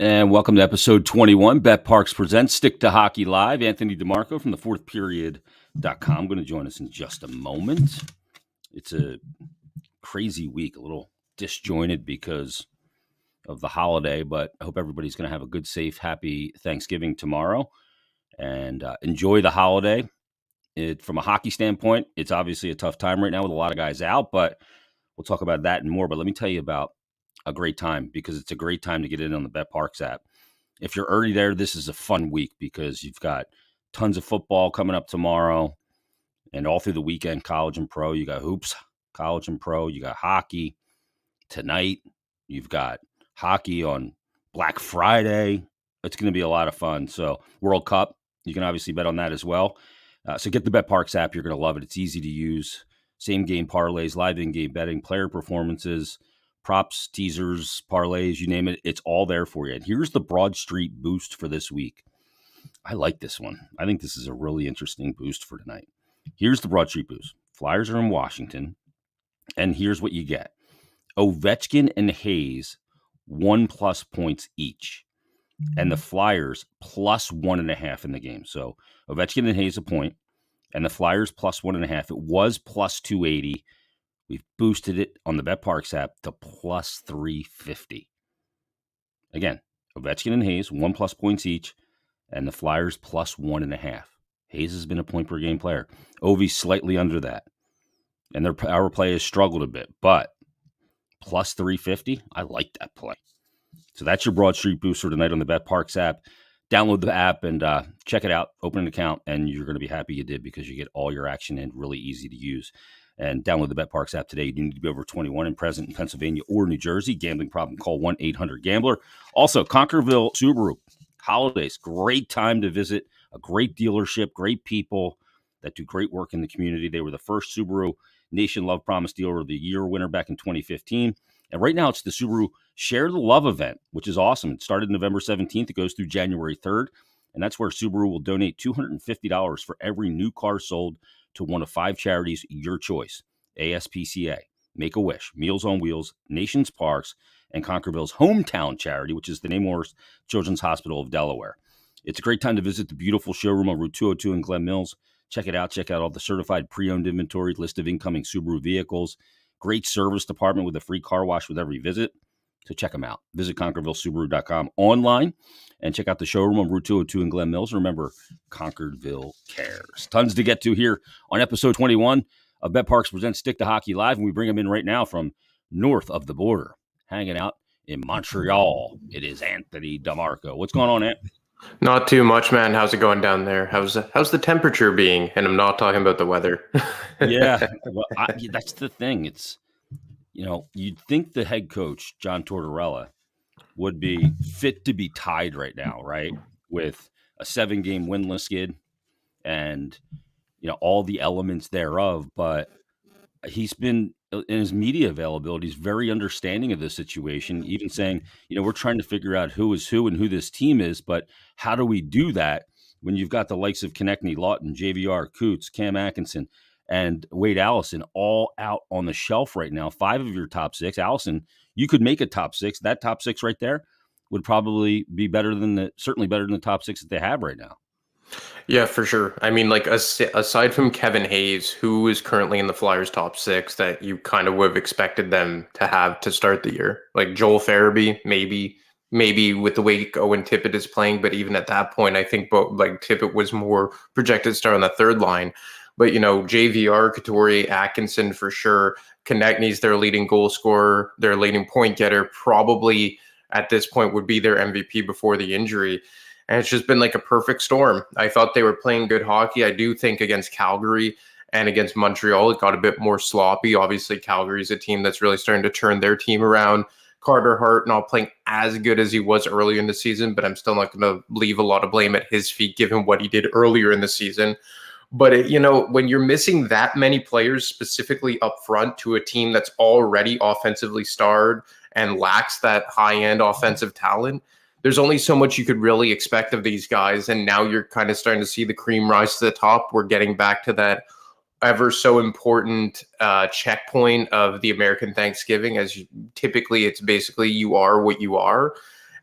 And welcome to episode 21. Bet Parks presents Stick to Hockey Live. Anthony DiMarco from the fourthperiod.com going to join us in just a moment. It's a crazy week, a little disjointed because of the holiday, but I hope everybody's going to have a good, safe, happy Thanksgiving tomorrow and enjoy the holiday. From a hockey standpoint, it's obviously a tough time right now with a lot of guys out, but we'll talk about that and more. But let me tell you about a great time because it's a great time to get in on the Bet Parks app. If you're already there, this is a fun week because you've got tons of football coming up tomorrow and all through the weekend, college and pro. You got hoops, college and pro. You got hockey tonight. You've got hockey on Black Friday. It's going to be a lot of fun. So World Cup, you can obviously bet on that as well. So get the Bet Parks app. You're going to love it. It's easy to use. Same game parlays, live in-game betting, player performances, props, teasers, parlays, you name it. It's all there for you. And here's the Broad Street boost for this week. I like this one. I think this is a really interesting boost for tonight. Here's the Broad Street boost. Flyers are in Washington. And here's what you get. Ovechkin and Hayes, 1+ points each. And the Flyers plus 1.5 in the game. So Ovechkin and Hayes a point. And the Flyers plus 1.5. It was plus 280. We've boosted it on the Bet Parks app to plus 350. Again, Ovechkin and Hayes, 1+ points each, and the Flyers plus 1.5. Hayes has been a point per game player. Ovi's slightly under that. And their power play has struggled a bit, but plus 350, I like that play. So that's your Broad Street booster tonight on the Bet Parks app. Download the app and check it out. Open an account, and you're going to be happy you did because you get all your action in, really easy to use. And download the Bet Parks app today. You need to be over 21 and present in Pennsylvania or New Jersey. Gambling problem, call 1-800-GAMBLER. Also, Conquerville Subaru. Holidays, great time to visit. A great dealership, great people that do great work in the community. They were the first Subaru Nation Love Promise Dealer of the Year winner back in 2015. And right now, it's the Subaru Share the Love event, which is awesome. It started November 17th. It goes through January 3rd. And that's where Subaru will donate $250 for every new car sold to one of 5 charities, your choice: ASPCA, Make-A-Wish, Meals on Wheels, Nations Parks, and Conquerville's hometown charity, which is the Namor's Children's Hospital of Delaware. It's a great time to visit the beautiful showroom on Route 202 in Glen Mills. Check it out. Check out all the certified pre-owned inventory, list of incoming Subaru vehicles, great service department with a free car wash with every visit. So check them out. Visit ConquervilleSubaru.com online and check out the showroom on Route 202 in Glen Mills. Remember, Conquerville cares. Tons to get to here on episode 21 of Bet Parks presents Stick to Hockey Live, and we bring them in right now from north of the border, hanging out in Montreal. It is Anthony DiMarco. What's going on, Ant? Not too much, man. How's it going down there? How's the temperature being? And I'm not talking about the weather. Yeah, well, that's the thing. It's, you'd think the head coach, John Tortorella, would be fit to be tied right now, right? With a 7-game winless skid and, all the elements thereof. But he's been, in his media availability, he's very understanding of the situation, even saying, we're trying to figure out who is who and who this team is, but how do we do that when you've got the likes of Konechny, Lawton, JVR, Coots, Cam Atkinson, and Wade Allison all out on the shelf right now? 5 of your top 6. Allison, you could make a top 6. That top 6 right there would probably be certainly better than the top 6 that they have right now. Yeah, for sure. I mean, like, aside from Kevin Hayes, who is currently in the Flyers' top 6 that you kind of would have expected them to have to start the year, like Joel Farabee, maybe with the way Owen Tippett is playing, but even at that point, I think Tippett was more projected to start on the third line. But, JVR, Couture, Atkinson for sure. Konechny's their leading goal scorer, their leading point getter, probably at this point would be their MVP before the injury. And it's just been like a perfect storm. I thought they were playing good hockey. I do think against Calgary and against Montreal, it got a bit more sloppy. Obviously, Calgary's a team that's really starting to turn their team around. Carter Hart not playing as good as he was earlier in the season, but I'm still not going to leave a lot of blame at his feet given what he did earlier in the season. But, when you're missing that many players specifically up front to a team that's already offensively starred and lacks that high-end offensive talent, there's only so much you could really expect of these guys. And now you're kind of starting to see the cream rise to the top. We're getting back to that ever so important checkpoint of the American Thanksgiving, typically it's basically you are what you are.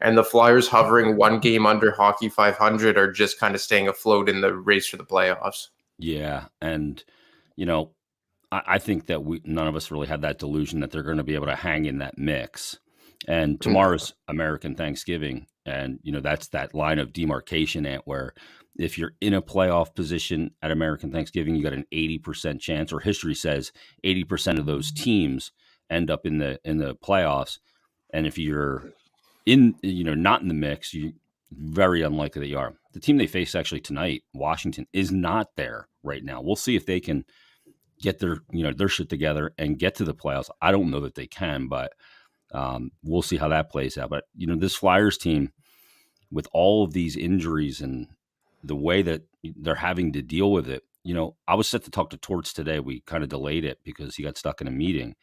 And the Flyers hovering one game under hockey 500 are just kind of staying afloat in the race for the playoffs. Yeah. And, I think that none of us really had that delusion that they're going to be able to hang in that mix. And tomorrow's American Thanksgiving. And, that's that line of demarcation where if you're in a playoff position at American Thanksgiving, you got an 80% chance, or history says 80% of those teams end up in the playoffs. And if you're not in the mix, you very unlikely that you are. The team they face actually tonight, Washington, is not there right now. We'll see if they can get their shit together and get to the playoffs. I don't know that they can, but we'll see how that plays out. But this Flyers team, with all of these injuries and the way that they're having to deal with it, I was set to talk to Torts today. We kind of delayed it because he got stuck in a meeting.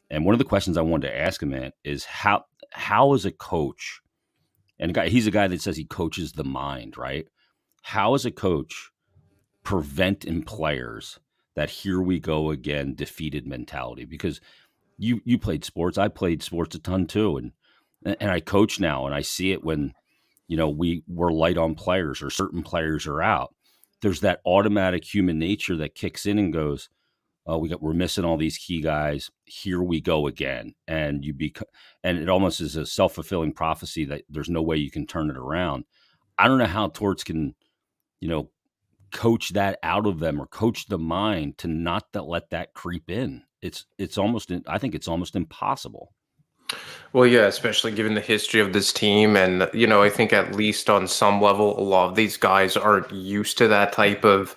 And one of the questions I wanted to ask him, man, is how as a coach, and he's a guy that says he coaches the mind, right? How as a coach prevent in players that here we go again defeated mentality? Because you played sports, I played sports a ton too, and I coach now, and I see it when we're light on players or certain players are out. There's that automatic human nature that kicks in and goes, oh, we're missing all these key guys. Here we go again, and and it almost is a self-fulfilling prophecy that there's no way you can turn it around. I don't know how Torts can, coach that out of them or coach the mind to not let that creep in. I think it's almost impossible. Well, yeah, especially given the history of this team. And, I think at least on some level, a lot of these guys aren't used to that type of,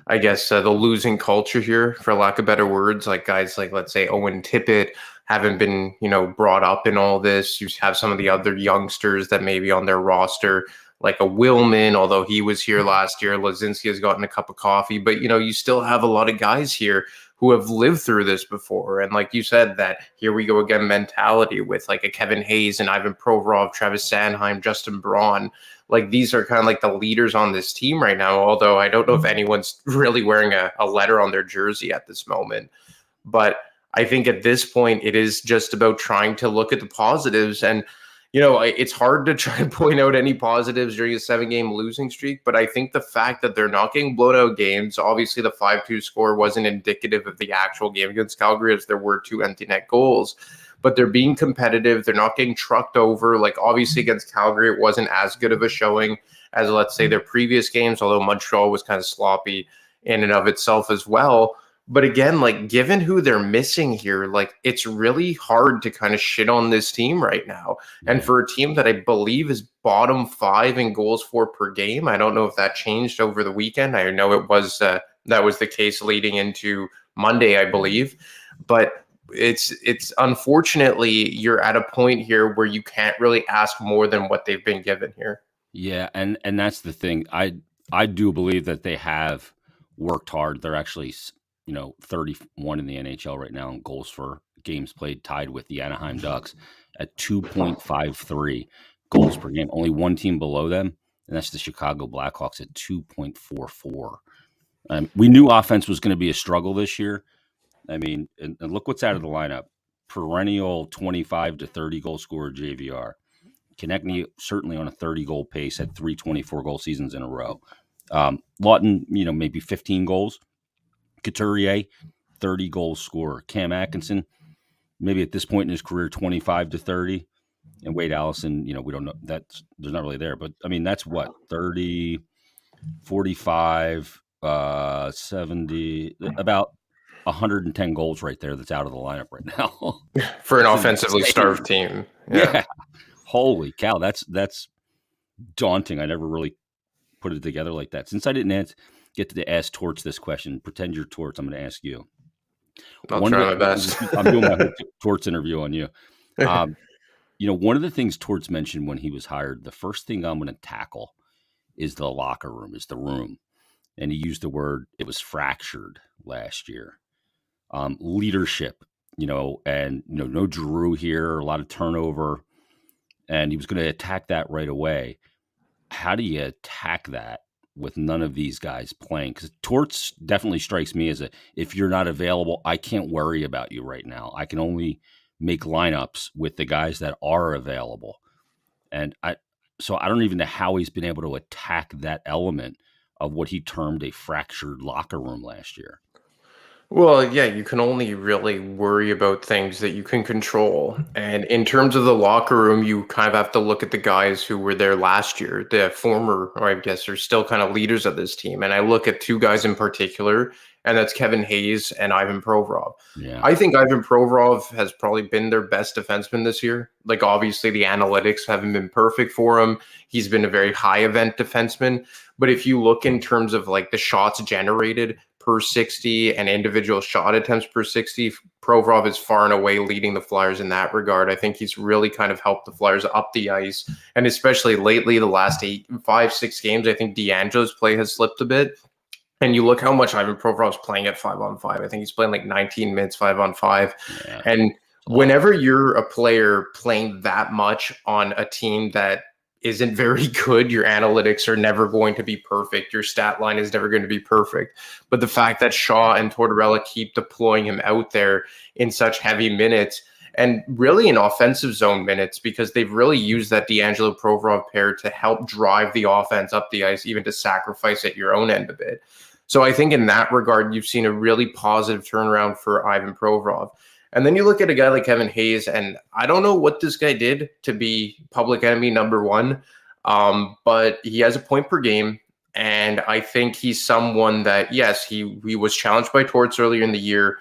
I guess, the losing culture here, for lack of better words. Like guys like, let's say, Owen Tippett haven't been, brought up in all this. You have some of the other youngsters that may be on their roster, like a Willman, although he was here last year. Lazinski has gotten a cup of coffee. But, you still have a lot of guys here who have lived through this before. And like you said, that here we go again mentality with like a Kevin Hayes and Ivan Provorov, Travis Sanheim, Justin Braun. Like these are kind of like the leaders on this team right now, although I don't know if anyone's really wearing a letter on their jersey at this moment. But I think at this point, it is just about trying to look at the positives. And it's hard to try and point out any positives during a 7-game losing streak, but I think the fact that they're not getting blown out games, obviously the 5-2 score wasn't indicative of the actual game against Calgary, as there were 2 empty net goals, but they're being competitive. They're not getting trucked over. Like obviously against Calgary, it wasn't as good of a showing as, let's say, their previous games, although Montreal was kind of sloppy in and of itself as well. But again, like given who they're missing here, like it's really hard to kind of shit on this team right now. And for a team that I believe is bottom 5 in goals for per game, I don't know if that changed over the weekend. I know it was that was the case leading into Monday, I believe. But it's unfortunately you're at a point here where you can't really ask more than what they've been given here. Yeah, and that's the thing. I do believe that they have worked hard. They're actually 31 in the NHL right now in goals for games played, tied with the Anaheim Ducks at 2.53 goals per game. Only one team below them, and that's the Chicago Blackhawks at 2.44. We knew offense was going to be a struggle this year. I mean, and look what's out of the lineup. Perennial 25 to 30 goal scorer JVR. Konechny certainly on a 30-goal pace, had 3 24-goal seasons in a row. Lawton, maybe 15 goals. Couturier, 30-goal scorer. Cam Atkinson, maybe at this point in his career, 25 to 30. And Wade Allison, we don't know. There's not really there. But, I mean, that's what, 30, 45, 70, about 110 goals right there that's out of the lineup right now. For an offensively starved team. Yeah. Holy cow. That's daunting. I never really put it together like that. Since I didn't get to ask Torts this question, pretend you're Torts, I'm going to ask you. I'll try my best. I'm doing my Torts interview on you. One of the things Torts mentioned when he was hired, the first thing I'm going to tackle is the locker room, is the room. And he used the word, it was fractured last year. Leadership, and no Drew here, a lot of turnover. And he was going to attack that right away. How do you attack that with none of these guys playing? Because Torts definitely strikes me as if you're not available, I can't worry about you right now. I can only make lineups with the guys that are available. And so I don't even know how he's been able to attack that element of what he termed a fractured locker room last year. Well, yeah, you can only really worry about things that you can control. And in terms of the locker room, you kind of have to look at the guys who were there last year, the former, or I guess are still kind of leaders of this team. And I look at two guys in particular, and that's Kevin Hayes and Ivan Provorov. Yeah. I think Ivan Provorov has probably been their best defenseman this year. Like, obviously, the analytics haven't been perfect for him. He's been a very high event defenseman. But if you look in terms of like the shots generated per 60 and individual shot attempts per 60, Provorov is far and away leading the Flyers in that regard. I think he's really kind of helped the Flyers up the ice. And especially lately, the last 5-6 games, I think D'Angelo's play has slipped a bit. And you look how much Ivan Provorov's playing at 5-on-5. I think he's playing like 19 minutes 5-on-5. Yeah. And whenever you're a player playing that much on a team that isn't very good, your analytics are never going to be perfect. Your stat line is never going to be perfect. But the fact that Shaw and Tortorella keep deploying him out there in such heavy minutes and really in offensive zone minutes, because they've really used that D'Angelo Provorov pair to help drive the offense up the ice, even to sacrifice at your own end of it. So I think in that regard, you've seen a really positive turnaround for Ivan Provorov. And then you look at a guy like Kevin Hayes, and I don't know what this guy did to be public enemy number one, but he has a point per game. And I think he's someone that, yes, he was challenged by Torts earlier in the year.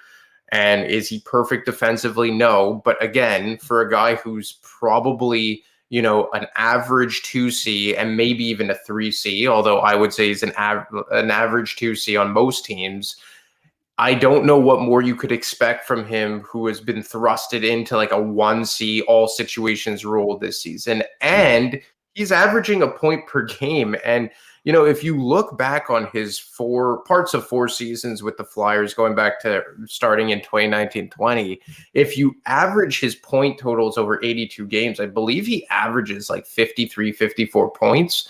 And is he perfect defensively? No. But again, for a guy who's probably, an average 2C and maybe even a 3C, although I would say he's an average 2C on most teams, I don't know what more you could expect from him, who has been thrusted into like a 1C all situations role this season. And he's averaging a point per game. And, if you look back on his 4 seasons with the Flyers, going back to starting in 2019-20, if you average his point totals over 82 games, I believe he averages like 53, 54 points.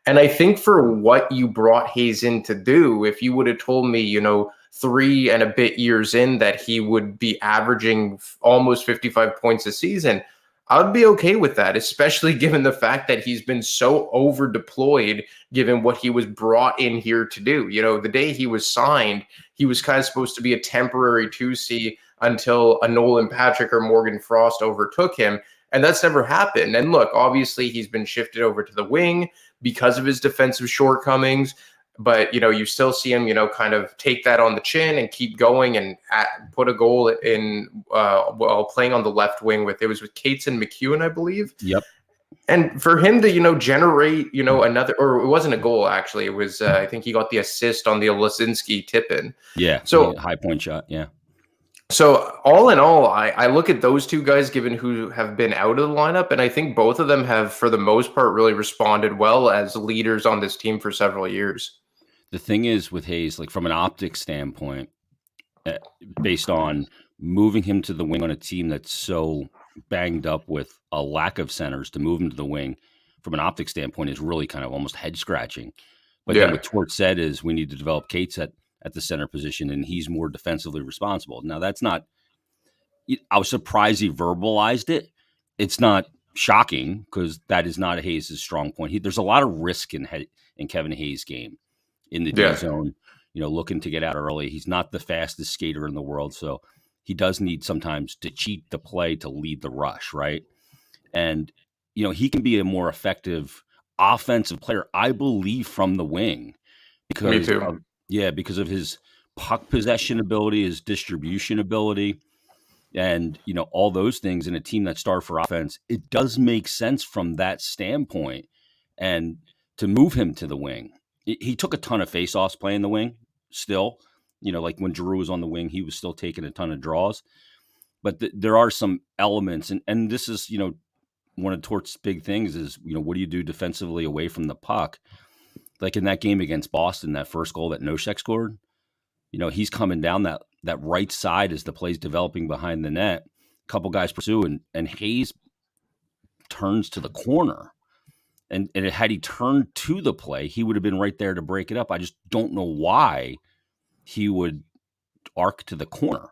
And I think for what you brought Hayes in to do, if you would have told me, 3 and a bit years in that he would be averaging almost 55 points a season, I would be okay with that, especially given the fact that he's been so over deployed, given what he was brought in here to do. The day he was signed, he was kind of supposed to be a temporary 2C until a Nolan Patrick or Morgan Frost overtook him. And that's never happened. And look, obviously he's been shifted over to the wing because of his defensive shortcomings. But, you still see him, kind of take that on the chin and keep going and put a goal in while playing on the left wing with Cates and McEwen, I believe. Yep. And for him to, generate, another, or it wasn't a goal, actually. It was, I think he got the assist on the Olesinski tip-in. Yeah. So high point shot. Yeah. So all in all, I look at those two guys, given who have been out of the lineup, and I think both of them have, for the most part, really responded well as leaders on this team for several years. The thing is with Hayes, like from an optics standpoint, based on moving him to the wing on a team that's so banged up with a lack of centers, to move him to the wing from an optics standpoint is really kind of almost head scratching. But then what Tort said is we need to develop Cates at the center position, and he's more defensively responsible. Now, that's not – I was surprised he verbalized it. It's not shocking because that is not Hayes' strong point. There's a lot of risk in Kevin Hayes' game in the D zone, looking to get out early. He's not the fastest skater in the world, so he does need sometimes to cheat the play to lead the rush, right? And, he can be a more effective offensive player, I believe, from the wing. Me too. Because of his puck possession ability, his distribution ability, and, all those things in a team that starved for offense. It does make sense from that standpoint. And to move him to the wing, he took a ton of face-offs playing the wing still. Like when Giroux was on the wing, he was still taking a ton of draws. But there are some elements, and this is, one of Tort's big things is, what do you do defensively away from the puck? Like in that game against Boston, that first goal that Nosek scored, he's coming down that right side as the play's developing behind the net. A couple guys pursue, and Hayes turns to the corner. And had he turned to the play, he would have been right there to break it up. I just don't know why he would arc to the corner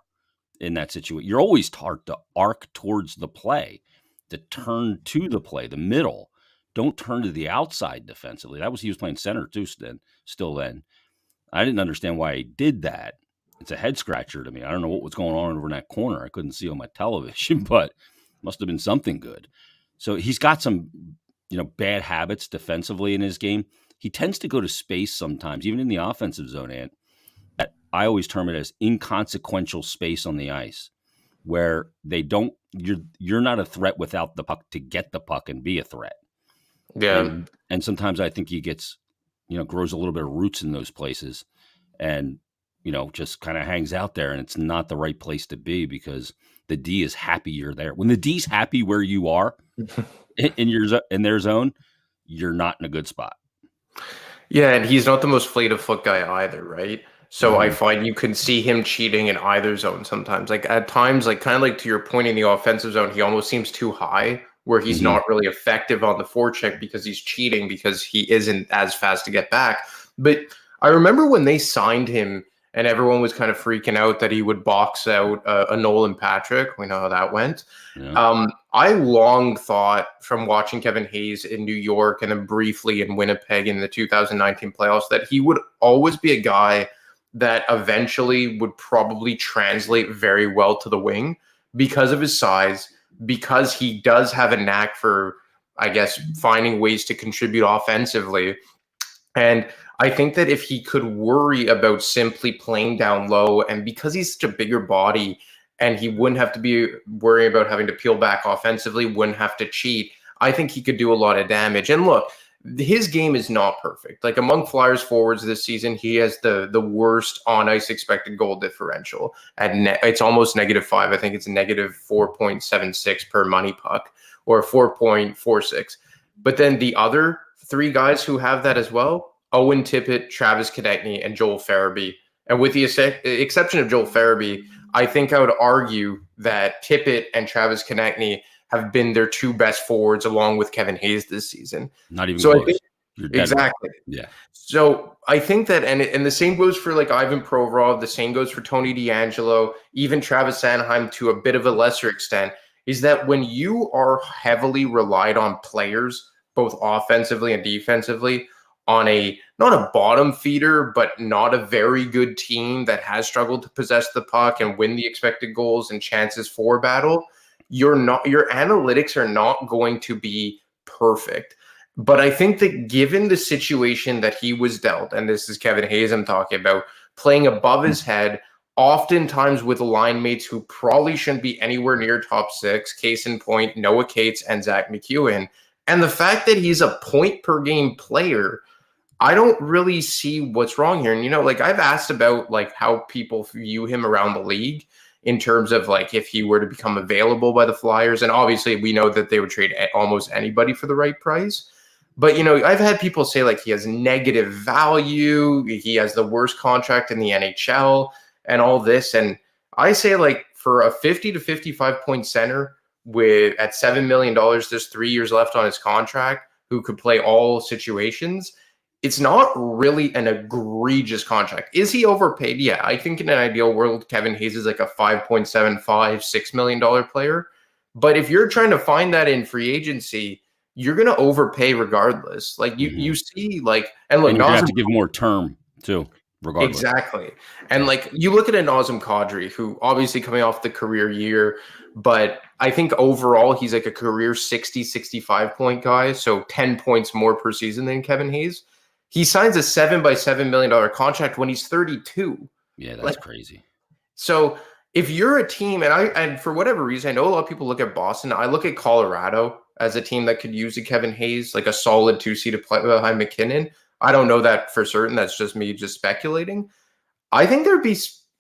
in that situation. You're always taught to arc towards the play. to turn to the play, the middle. Don't turn to the outside defensively. He was playing center too still then. I didn't understand why he did that. It's a head scratcher to me. I don't know what was going on over in that corner. I couldn't see on my television, but must have been something good. So he's got some, bad habits defensively in his game. He tends to go to space sometimes, even in the offensive zone, Ant. I always term it as inconsequential space on the ice, where you're not a threat without the puck to get the puck and be a threat. Yeah. And sometimes I think he gets, grows a little bit of roots in those places and, just kind of hangs out there, and it's not the right place to be because the D is happy you're there. When the D's happy where you are in their zone, you're not in a good spot. Yeah, and he's not the most fleet of foot guy either, right? So I find you can see him cheating in either zone sometimes. Like at times, like kind of like to your point in the offensive zone, he almost seems too high where he's not really effective on the forecheck because he's cheating because he isn't as fast to get back. But I remember when they signed him and everyone was kind of freaking out that he would box out a Nolan Patrick. We know how that went. Yeah. I long thought from watching Kevin Hayes in New York and then briefly in Winnipeg in the 2019 playoffs that he would always be a guy that eventually would probably translate very well to the wing because of his size, because he does have a knack for, I guess, finding ways to contribute offensively. And I think that if he could worry about simply playing down low, and because he's such a bigger body and he wouldn't have to be worrying about having to peel back offensively, wouldn't have to cheat, I think he could do a lot of damage. And look, his game is not perfect. Like among Flyers forwards this season, he has the worst on ice expected goal differential at it's almost -5. I think it's -4.76 per money puck or 4.46. But then the other three guys who have that as well, Owen Tippett, Travis Konecny, and Joel Farabee. And with the exception of Joel Farabee, I think I would argue that Tippett and Travis Konecny have been their two best forwards along with Kevin Hayes this season. Not even close. Exactly. Yeah. So I think that, and the same goes for like Ivan Provorov, the same goes for Tony DeAngelo, even Travis Sanheim to a bit of a lesser extent, is that when you are heavily relied on players, both offensively and defensively, on not a bottom feeder, but not a very good team that has struggled to possess the puck and win the expected goals and chances for battle, your analytics are not going to be perfect. But I think that given the situation that he was dealt, and this is Kevin Hayes I'm talking about, playing above his head, oftentimes with line mates who probably shouldn't be anywhere near top six, case in point, Noah Cates and Zach McEwen, and the fact that he's a point per game player, I don't really see what's wrong here. And, like I've asked about like how people view him around the league in terms of like if he were to become available by the Flyers. And obviously we know that they would trade almost anybody for the right price. But, I've had people say like he has negative value. He has the worst contract in the NHL and all this. And I say like for a 50 to 55 point center at $7 million, there's 3 years left on his contract, who could play all situations, it's not really an egregious contract. Is he overpaid? Yeah, I think in an ideal world, Kevin Hayes is like a $5.75, $6 million player. But if you're trying to find that in free agency, you're going to overpay regardless. Like you see, like, and look, and you're going to have to give more term too, regardless. Exactly. And like you look at a Nazem Kadri, who obviously coming off the career year, but I think overall he's like a career 60, 65 point guy. So 10 points more per season than Kevin Hayes. He signs a $7 million contract when he's 32. Yeah, that's crazy. So if you're a team, and for whatever reason, I know a lot of people look at Boston. I look at Colorado as a team that could use a Kevin Hayes, like a solid 2C to play behind McKinnon. I don't know that for certain. That's just me just speculating. I think there'd be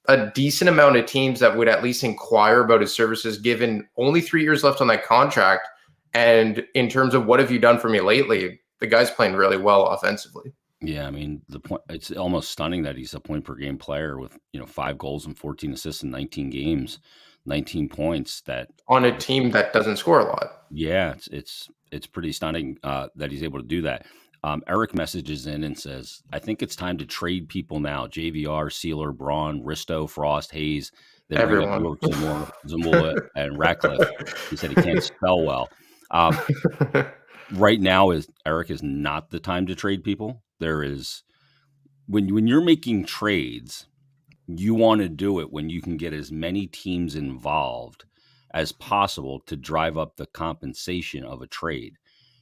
a decent amount of teams that would at least inquire about his services, given only 3 years left on that contract. And in terms of what have you done for me lately, the guy's playing really well offensively. Yeah, I mean, it's almost stunning that he's a point per game player with 5 goals and 14 assists in 19 games, 19 points. That on a team that doesn't score a lot. Yeah, it's pretty stunning that he's able to do that. Eric messages in and says, "I think it's time to trade people now. JVR, Sealer, Braun, Risto, Frost, Hayes. Then bring up Everyone. York, Zamula, and Ratcliffe. He said he can't spell well. Right now, Eric, is not the time to trade people. There is when you're making trades, you want to do it when you can get as many teams involved as possible to drive up the compensation of a trade.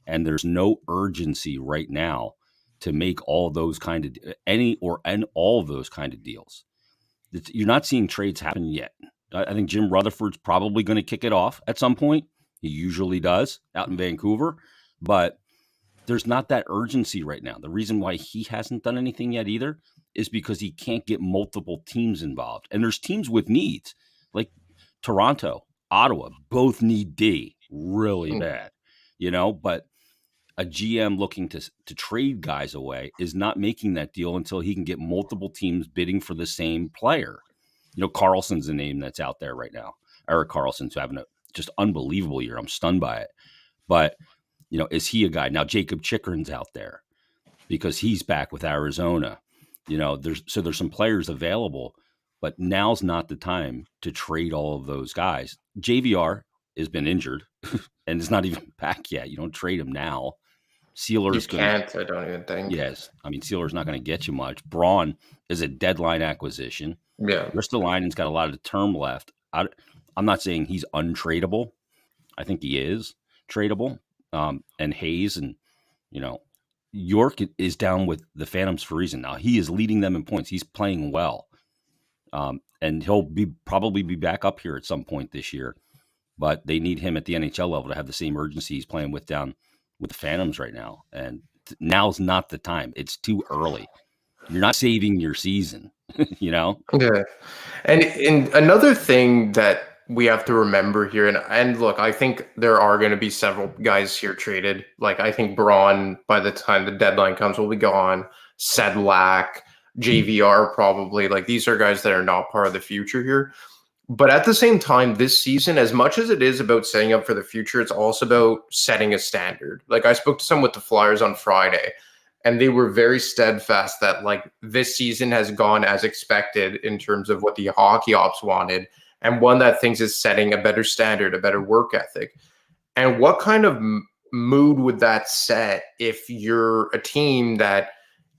And there's no urgency right now to make all those kind of all of those kind of deals. You're not seeing trades happen yet. I think Jim Rutherford's probably going to kick it off at some point. He usually does out in Vancouver, but there's not that urgency right now. The reason why he hasn't done anything yet either is because he can't get multiple teams involved. And there's teams with needs like Toronto, Ottawa, both need D really bad, but a GM looking to trade guys away is not making that deal until he can get multiple teams bidding for the same player. Carlson's a name that's out there right now. Erik Karlsson's having a just unbelievable year. I'm stunned by it. But, is he a guy? Now, Jacob Chikrin's out there because he's back with Arizona. There's some players available, but now's not the time to trade all of those guys. JVR has been injured and is not even back yet. You don't trade him now. Sealer's can't, I don't even think. Yes. I mean, Sealer's not going to get you much. Braun is a deadline acquisition. Yeah. Ristolainen's got a lot of term left. I'm not saying he's untradeable. I think he is tradable. And Hayes and, York is down with the Phantoms for a reason. Now, he is leading them in points. He's playing well. And he'll probably be back up here at some point this year. But they need him at the NHL level to have the same urgency he's playing with down with the Phantoms right now. And now's not the time. It's too early. You're not saving your season, Yeah. And another thing that we have to remember here, and look, I think there are going to be several guys here traded. Like, I think Braun, by the time the deadline comes, will be gone. Sedlak, JVR probably. Like, these are guys that are not part of the future here. But at the same time, this season, as much as it is about setting up for the future, it's also about setting a standard. Like, I spoke to some with the Flyers on Friday, and they were very steadfast that, like, this season has gone as expected in terms of what the hockey ops wanted. And one that thinks is setting a better standard, a better work ethic. And what kind of mood would that set if you're a team that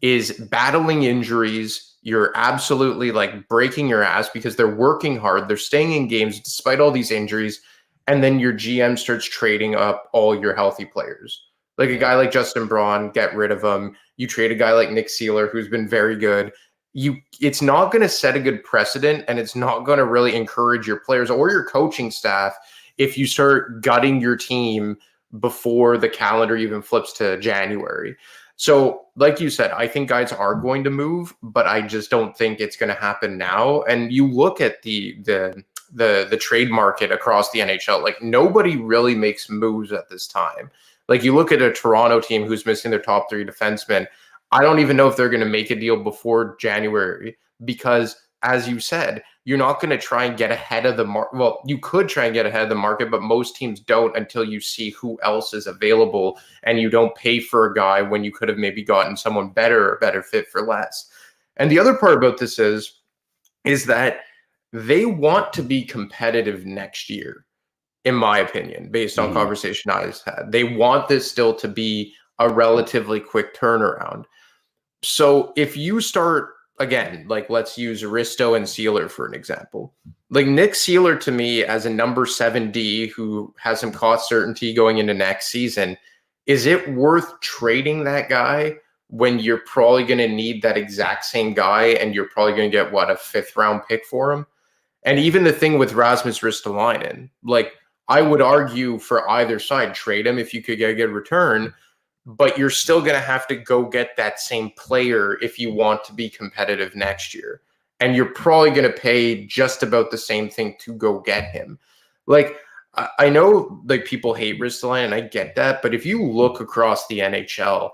is battling injuries? You're absolutely like breaking your ass because they're working hard. They're staying in games despite all these injuries. And then your GM starts trading up all your healthy players. Like a guy like Justin Braun, get rid of him. You trade a guy like Nick Seeler, who's been very good. It's not going to set a good precedent, and it's not going to really encourage your players or your coaching staff if you start gutting your team before the calendar even flips to January. So, like you said, I think guys are going to move, but I just don't think it's going to happen now. And you look at the trade market across the NHL, like nobody really makes moves at this time. Like you look at a Toronto team who's missing their top three defensemen. I don't even know if they're going to make a deal before January because, as you said, you're not going to try and get ahead of the market. Well, you could try and get ahead of the market, but most teams don't until you see who else is available and you don't pay for a guy when you could have maybe gotten someone better or better fit for less. And the other part about this is that they want to be competitive next year, in my opinion, based on conversation I've had. They want this still to be a relatively quick turnaround. So if you start, again, like let's use Risto and Sealer for an example. Like Nick Sealer to me as a number 7D who has some cost certainty going into next season, is it worth trading that guy when you're probably going to need that exact same guy and you're probably going to get, a 5th round pick for him? And even the thing with Rasmus Ristolainen, like I would argue for either side, trade him if you could get a good return, but you're still going to have to go get that same player if you want to be competitive next year. And you're probably going to pay just about the same thing to go get him. Like, I know like people hate Ristolainen, and I get that. But if you look across the NHL,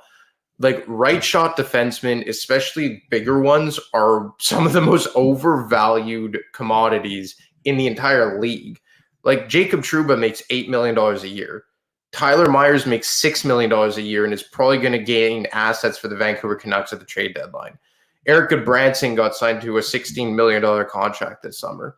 like right shot defensemen, especially bigger ones, are some of the most overvalued commodities in the entire league. Like Jacob Trouba makes $8 million a year. Tyler Myers makes $6 million a year and is probably going to gain assets for the Vancouver Canucks at the trade deadline. Eric Goodbranson got signed to a $16 million contract this summer.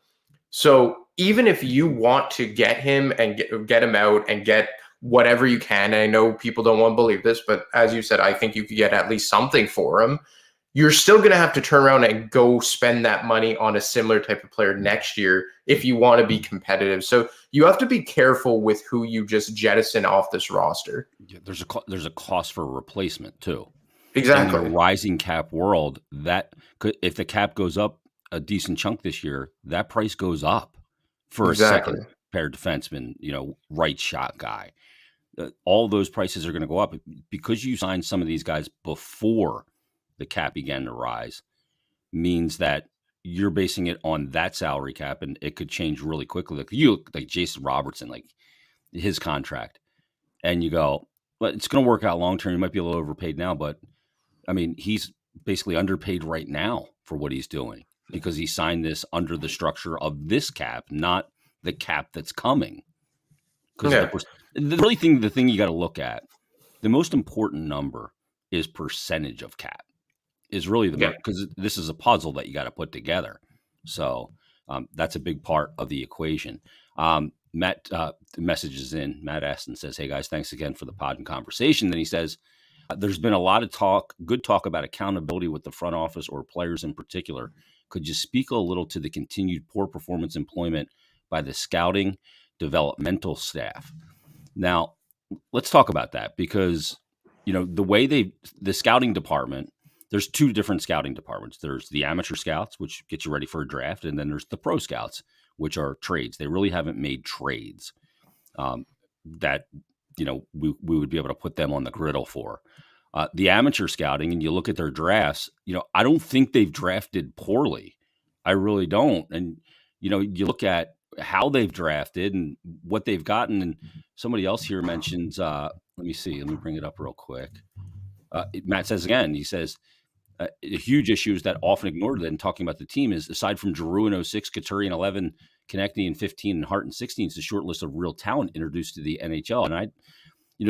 So even if you want to get him and get him out and get whatever you can, and I know people don't want to believe this, but as you said, I think you could get at least something for him. You're still going to have to turn around and go spend that money on a similar type of player next year if you want to be competitive. So you have to be careful with who you just jettison off this roster. Yeah, there's a cost for a replacement too. Exactly. In a rising cap world, that if the cap goes up a decent chunk this year, that price goes up for Exactly. a second pair defenseman, right shot guy. All those prices are going to go up because you signed some of these guys before the cap began to rise. Means that you're basing it on that salary cap, and it could change really quickly. Like Jason Robertson, like his contract, and you go, well, it's going to work out long term. He might be a little overpaid now, but I mean, he's basically underpaid right now for what he's doing because he signed this under the structure of this cap, not the cap that's coming. Because the thing you got to look at, the most important number is percentage of cap. Is really because this is a puzzle that you got to put together. So that's a big part of the equation. Matt messages in. Matt Aston says, "Hey guys, thanks again for the pod and conversation." Then he says, "There's been a lot of good talk about accountability with the front office or players in particular. Could you speak a little to the continued poor performance employment by the scouting developmental staff?" Now, let's talk about that because the way the scouting department. There's two different scouting departments. There's the amateur scouts, which get you ready for a draft, and then there's the pro scouts, which are trades. They really haven't made trades that we would be able to put them on the griddle for. The amateur scouting, and you look at their drafts, I don't think they've drafted poorly. I really don't. And you look at how they've drafted and what they've gotten. And somebody else here mentions. Let me see. Let me bring it up real quick. Matt says again. He says. A huge issue is that often ignored then talking about the team is aside from Giroux in 06, Couturier in 11, Konechny in 15, and Hart in 16, it's a short list of real talent introduced to the NHL. And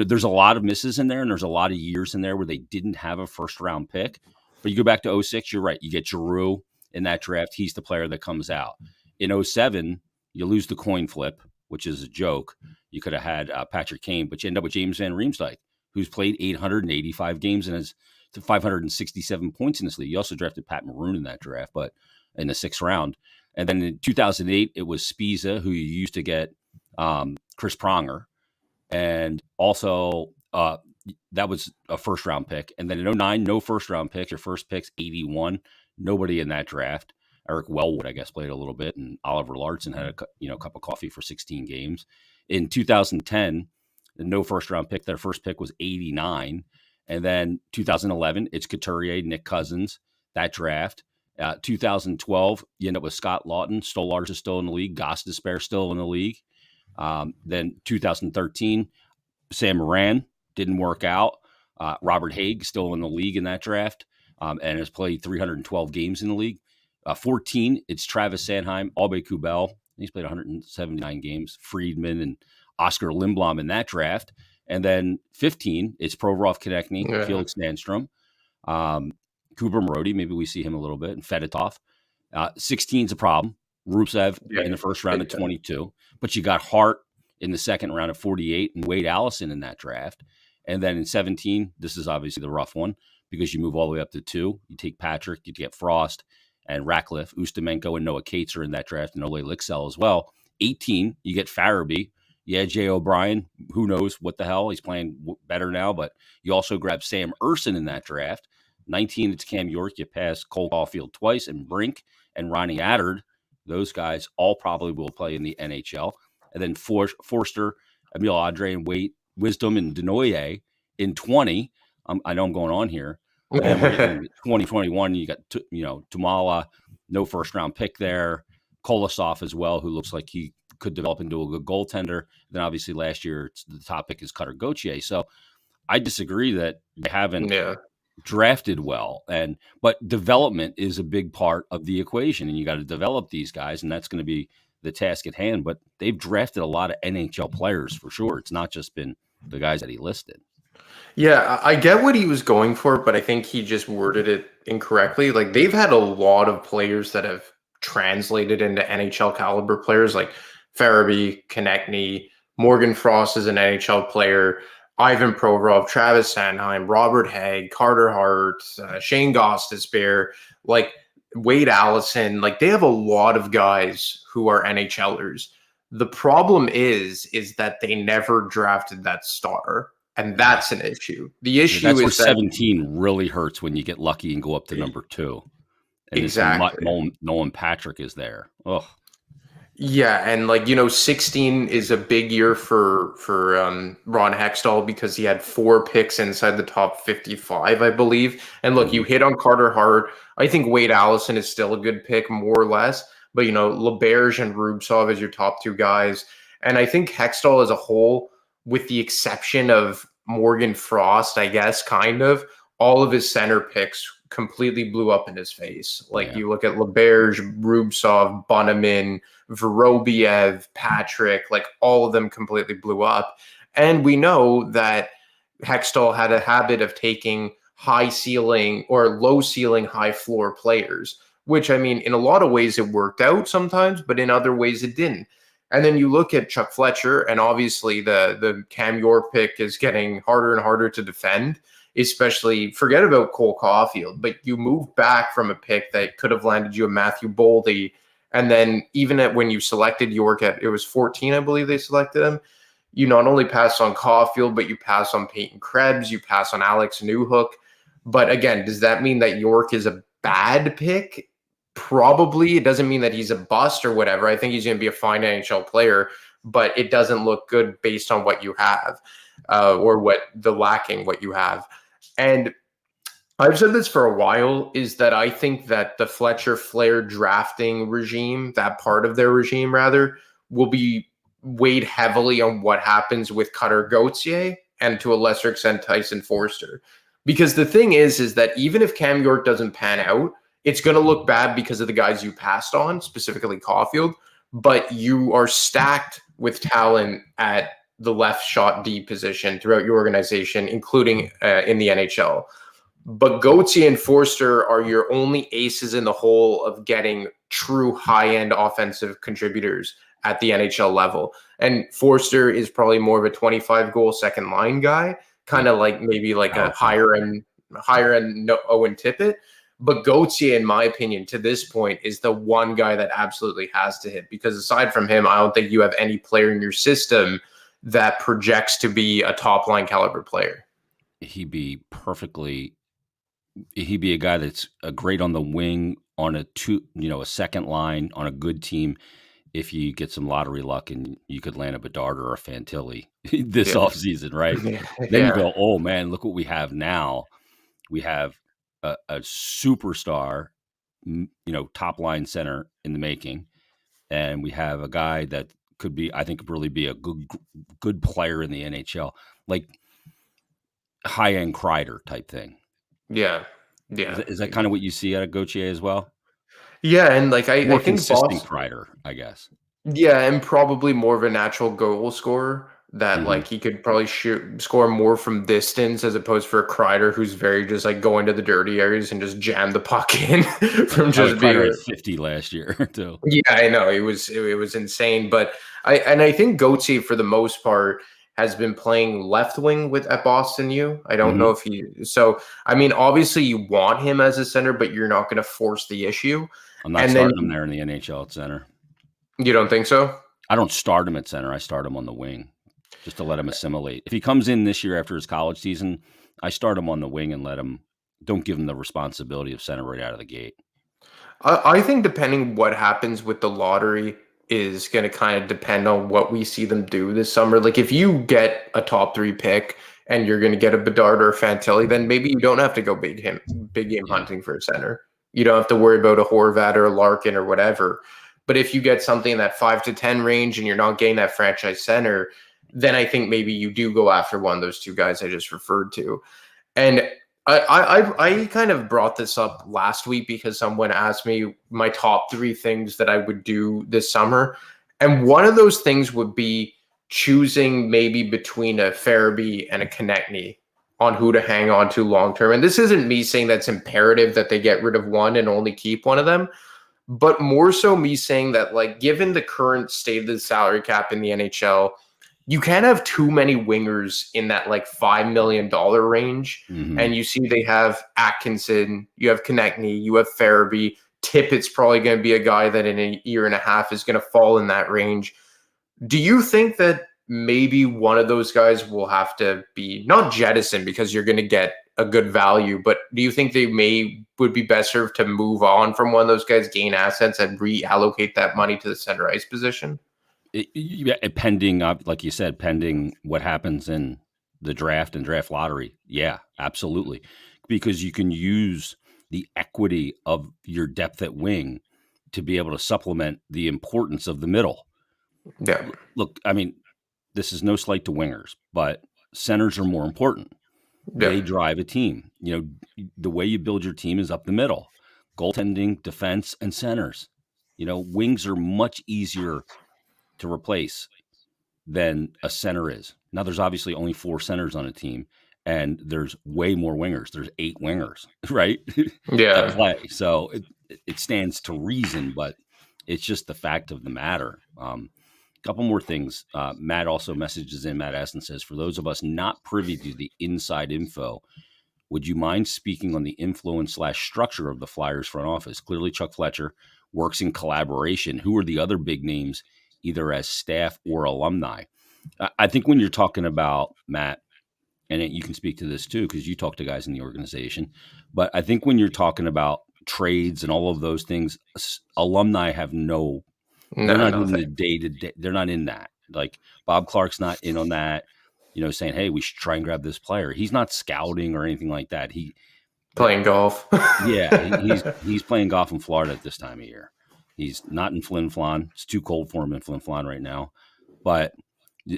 there's a lot of misses in there, and there's a lot of years in there where they didn't have a first round pick. But you go back to 06, you're right. You get Giroux in that draft. He's the player that comes out. In 07, you lose the coin flip, which is a joke. You could have had Patrick Kane, but you end up with James Van Riemsdyk, who's played 885 games and has to 567 points in this league. You also drafted Pat Maroon in that draft, but in the 6th round. And then in 2008, it was Spiza, who you used to get Chris Pronger. And also that was a first round pick. And then in 09, no first round pick. Your first pick's 81. Nobody in that draft. Eric Wellwood, I guess, played a little bit. And Oliver Larson had a cup of coffee for 16 games. In 2010, no first round pick. Their first pick was 89. And then 2011, it's Couturier, Nick Cousins, that draft. 2012, you end up with Scott Lawton. Stolarz is still in the league. Gostisbehere still in the league. Then 2013, Sam Moran didn't work out. Robert Haig still in the league in that draft and has played 312 games in the league. 14, it's Travis Sanheim, Aube Kubel. He's played 179 games. Friedman and Oscar Lindblom in that draft. And then 15, it's Provorov, Konechny, Felix Sandstrom, Cooper Marody. Maybe we see him a little bit, and Fedotov. 16 is a problem. Rupsev in the first round of 22. But you got Hart in the second round of 48 and Wade Allison in that draft. And then in 17, this is obviously the rough one because you move all the way up to 2. You take Patrick, you get Frost and Ratcliffe, Ustimenko and Noah Cates are in that draft, and Ole Lixell as well. 18, you get Farabee. Yeah, Jay O'Brien, who knows what the hell? He's playing better now, but you also grab Sam Urson in that draft. 19, it's Cam York. You pass Cole Caulfield twice, and Brink and Ronnie Attard. Those guys all probably will play in the NHL. And then Forster, Emile Andre, and Wisdom, and Denoyer in 20. I know I'm going on here. And then 2021, you got Tumala, no first-round pick there. Kolosov as well, who looks like he could develop into a good goaltender. Then obviously last year the top pick is Cutter Gauthier. So I disagree that they haven't drafted well, but development is a big part of the equation, and you got to develop these guys, and that's going to be the task at hand. But they've drafted a lot of NHL players for sure. It's not just been the guys that he listed. Yeah, I get what he was going for, but I think he just worded it incorrectly. Like, they've had a lot of players that have translated into NHL caliber players like Farabee, Konechny, Morgan Frost is an NHL player, Ivan Provorov, Travis Sanheim, Robert Hagg, Carter Hart, Shane Gostisbehere, like Wade Allison. Like they have a lot of guys who are NHLers. The problem is that they never drafted that star. And that's an issue. The issue That's where is that 17 really hurts when you get lucky and go up to number 2. And exactly. this Nolan Patrick is there. Oh, Yeah, and like 16 is a big year for Ron Hextall because he had 4 picks inside the top 55, I believe. And look, you hit on Carter Hart. I think Wade Allison is still a good pick, more or less. But LeBerge and Rubtsov as your top 2 guys, and I think Hextall as a whole, with the exception of Morgan Frost, I guess, kind of all of his center picks completely blew up in his face. Like you look at LeBerge, Rubtsov, Bunnaman, Vorobiev, Patrick, like all of them completely blew up. And we know that Hextall had a habit of taking high ceiling or low ceiling, high floor players, which I mean, in a lot of ways it worked out sometimes, but in other ways it didn't. And then you look at Chuck Fletcher, and obviously the Cam York pick is getting harder and harder to defend, especially forget about Cole Caulfield, but you move back from a pick that could have landed you a Matthew Boldy. And then even when you selected York it was 14, I believe they selected him, you not only pass on Caulfield, but you pass on Peyton Krebs, you pass on Alex Newhook. But again, does that mean that York is a bad pick? Probably. It doesn't mean that he's a bust or whatever. I think he's going to be a fine NHL player, but it doesn't look good based on what you have or what you have. And I've said this for a while, is that I think that the Fletcher Flair drafting regime, that part of their regime rather, will be weighed heavily on what happens with Cutter Gauthier and to a lesser extent Tyson Forster. Because the thing is that even if Cam York doesn't pan out, it's going to look bad because of the guys you passed on, specifically Caulfield, but you are stacked with talent at the left shot D position throughout your organization, including in the NHL. But Gauthier and Forster are your only aces in the hole of getting true high-end offensive contributors at the NHL level. And Forster is probably more of a 25-goal second line guy, kind of like maybe like a higher end Owen Tippett. But Gauthier, in my opinion, to this point, is the one guy that absolutely has to hit, because aside from him, I don't think you have any player in your system that projects to be a top line caliber player. He'd be a guy that's great on the wing on a second line on a good team. If you get some lottery luck and you could land a Bedard or a Fantilli this offseason, right? Then you go, oh man, look what we have now. We have a superstar, top line center in the making, and we have a guy that could be, I think, really be a good player in the NHL, like high end Kreider type thing. Yeah. Is that kind of what you see out of Gauthier as well? Yeah, and like I think consistent Kreider, I guess. Yeah, and probably more of a natural goal scorer that like he could probably score more from distance as opposed for a Kreider who's very just like go into the dirty areas and just jam the puck in from just being at 50 last year too. Yeah, I know it was insane, but I think Gauthier for the most part has been playing left wing at Boston U. I don't know if so I mean obviously you want him as a center, but you're not going to force the issue. I'm not starting him there in the NHL at center. You don't think so? I don't start him at center. I start him on the wing just to let him assimilate. If he comes in this year after his college season, I start him on the wing and don't give him the responsibility of center right out of the gate. I think depending what happens with the lottery is going to kind of depend on what we see them do this summer. Like if you get a top 3 pick and you're going to get a Bedard or a Fantilli, then maybe you don't have to go big game hunting for a center. You don't have to worry about a Horvat or a Larkin or whatever. But if you get something in that 5 to 10 range and you're not getting that franchise center, then I think maybe you do go after one of those 2 guys I just referred to. And I kind of brought this up last week because someone asked me my top 3 things that I would do this summer. And one of those things would be choosing maybe between a Farabee and a Konechny on who to hang on to long term. And this isn't me saying that's imperative that they get rid of one and only keep one of them. but more so me saying that, like, given the current state of the salary cap in the NHL, you can't have too many wingers in that like $5 million range. Mm-hmm. And you see they have Atkinson, you have Konechny, you have Farabee. Tippett's probably going to be a guy that in a year and a half is going to fall in that range. Do you think that maybe one of those guys will have to be not jettisoned because you're going to get a good value, but do you think they would be best served to move on from one of those guys, gain assets, and reallocate that money to the center ice position? Pending, like you said, pending what happens in the draft and draft lottery. Yeah, absolutely. Because you can use the equity of your depth at wing to be able to supplement the importance of the middle. Yeah. Look, I mean, this is no slight to wingers, but centers are more important. Yeah. They drive a team. The way you build your team is up the middle. Goaltending, defense, and centers. Wings are much easier to replace than a center is. Now, there's obviously only 4 centers on a team, and there's way more wingers. There's 8 wingers, right? Yeah. That play. So it stands to reason, but it's just the fact of the matter. Couple more things. Matt also messages in. Matt Aston says, for those of us not privy to the inside info, would you mind speaking on the influence/structure of the Flyers front office? Clearly, Chuck Fletcher works in collaboration. Who are the other big names, either as staff or alumni? I think when you're talking about, Matt, and you can speak to this too, because you talk to guys in the organization, but I think when you're talking about trades and all of those things, alumni have they're not in the day-to-day. They're not in that. Like Bob Clark's not in on that, saying, hey, we should try and grab this player. He's not scouting or anything like that. Playing golf. Yeah, he's playing golf in Florida at this time of year. He's not in Flin Flon. It's too cold for him in Flin Flon right now. But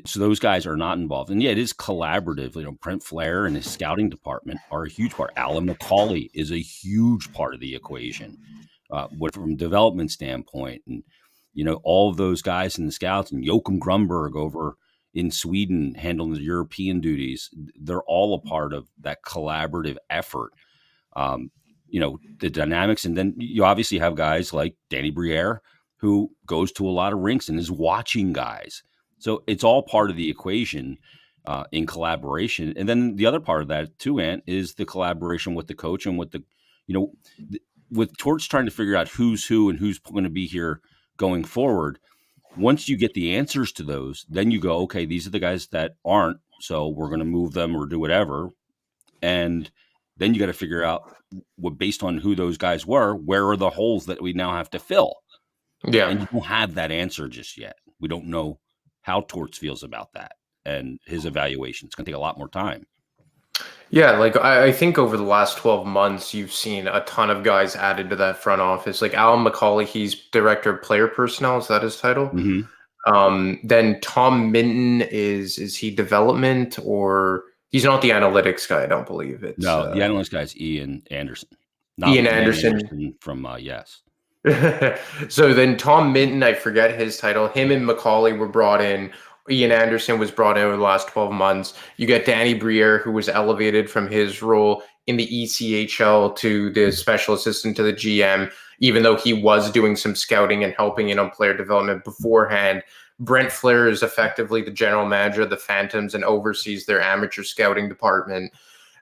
so those guys are not involved. And yeah, it is collaborative. Brent Flair and his scouting department are a huge part. Alan McCauley is a huge part of the equation, from a development standpoint. And, all of those guys in the scouts, and Joachim Grunberg over in Sweden handling the European duties, they're all a part of that collaborative effort. The dynamics. And then you obviously have guys like Danny Briere, who goes to a lot of rinks and is watching guys. So it's all part of the equation in collaboration. And then the other part of that too, Ant, is the collaboration with the coach and with with Torts trying to figure out who's who and who's going to be here going forward. Once you get the answers to those, then you go, okay, these are the guys that aren't, so we're going to move them or do whatever. And then you got to figure out based on who those guys were, where are the holes that we now have to fill? Yeah. And you don't have that answer just yet. We don't know how Torts feels about that and his evaluation. It's going to take a lot more time. Yeah, like I think over the last 12 months, you've seen a ton of guys added to that front office. Like Alan McCauley, he's director of player personnel. Is that his title? Mm-hmm. Then Tom Minton is he development, or he's not the analytics guy? I don't believe it's no. The analytics guy is Ian Anderson. Ian Anderson from Yes. So then Tom Minton, I forget his title. Him and McCauley were brought in. Ian Anderson was brought in over the last 12 months. You get Danny Briere, who was elevated from his role in the ECHL to the special assistant to the GM, even though he was doing some scouting and helping in on player development beforehand. Brent Flair is effectively the general manager of the Phantoms and oversees their amateur scouting department.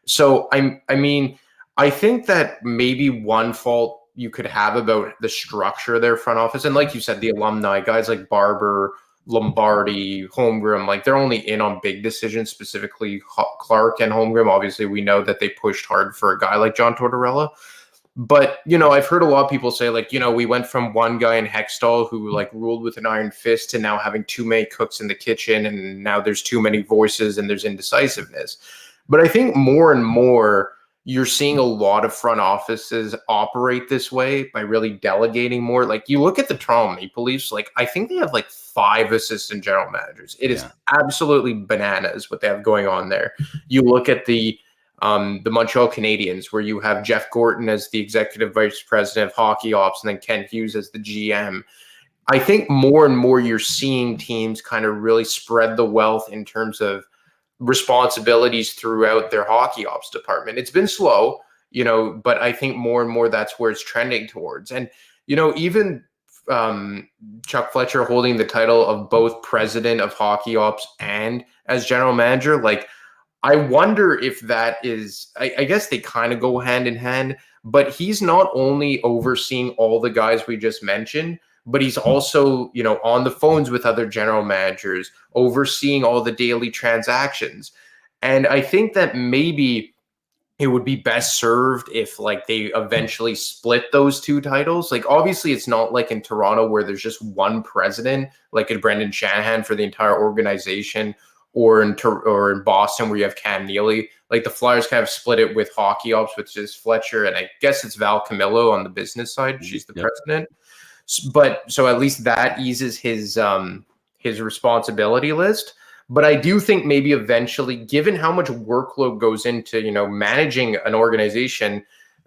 So, I think that maybe one fault you could have about the structure of their front office, and like you said, the alumni, guys like Barber, Lombardi, Holmgren, like they're only in on big decisions, specifically Clark and Holmgren. Obviously, we know that they pushed hard for a guy like John Tortorella. But, I've heard a lot of people say, like, we went from one guy in Hextall who like ruled with an iron fist to now having too many cooks in the kitchen, and now there's too many voices and there's indecisiveness. But I think more and more you're seeing a lot of front offices operate this way by really delegating more. Like you look at the Toronto Maple Leafs, like I think they have like 5 assistant general managers. It is absolutely bananas what they have going on there. You look at the Montreal Canadiens, where you have Jeff Gorton as the executive vice president of hockey ops and then Ken Hughes as the GM. I think more and more you're seeing teams kind of really spread the wealth in terms of responsibilities throughout their hockey ops department. It's been slow, but I think more and more that's where it's trending towards. And Even Chuck Fletcher holding the title of both president of hockey ops and as general manager, like, I wonder if that is, I guess they kind of go hand in hand, but he's not only overseeing all the guys we just mentioned, but he's also, on the phones with other general managers, overseeing all the daily transactions. And I think that maybe it would be best served if like they eventually split those two titles. Like, obviously it's not like in Toronto where there's just one president, like in Brendan Shanahan for the entire organization, or in Boston where you have Cam Neely. Like, the Flyers kind of split it with hockey ops, which is Fletcher, and I guess it's Val Camillo on the business side. She's the president. But so at least that eases his responsibility list. But I do think maybe eventually, given how much workload goes into, managing an organization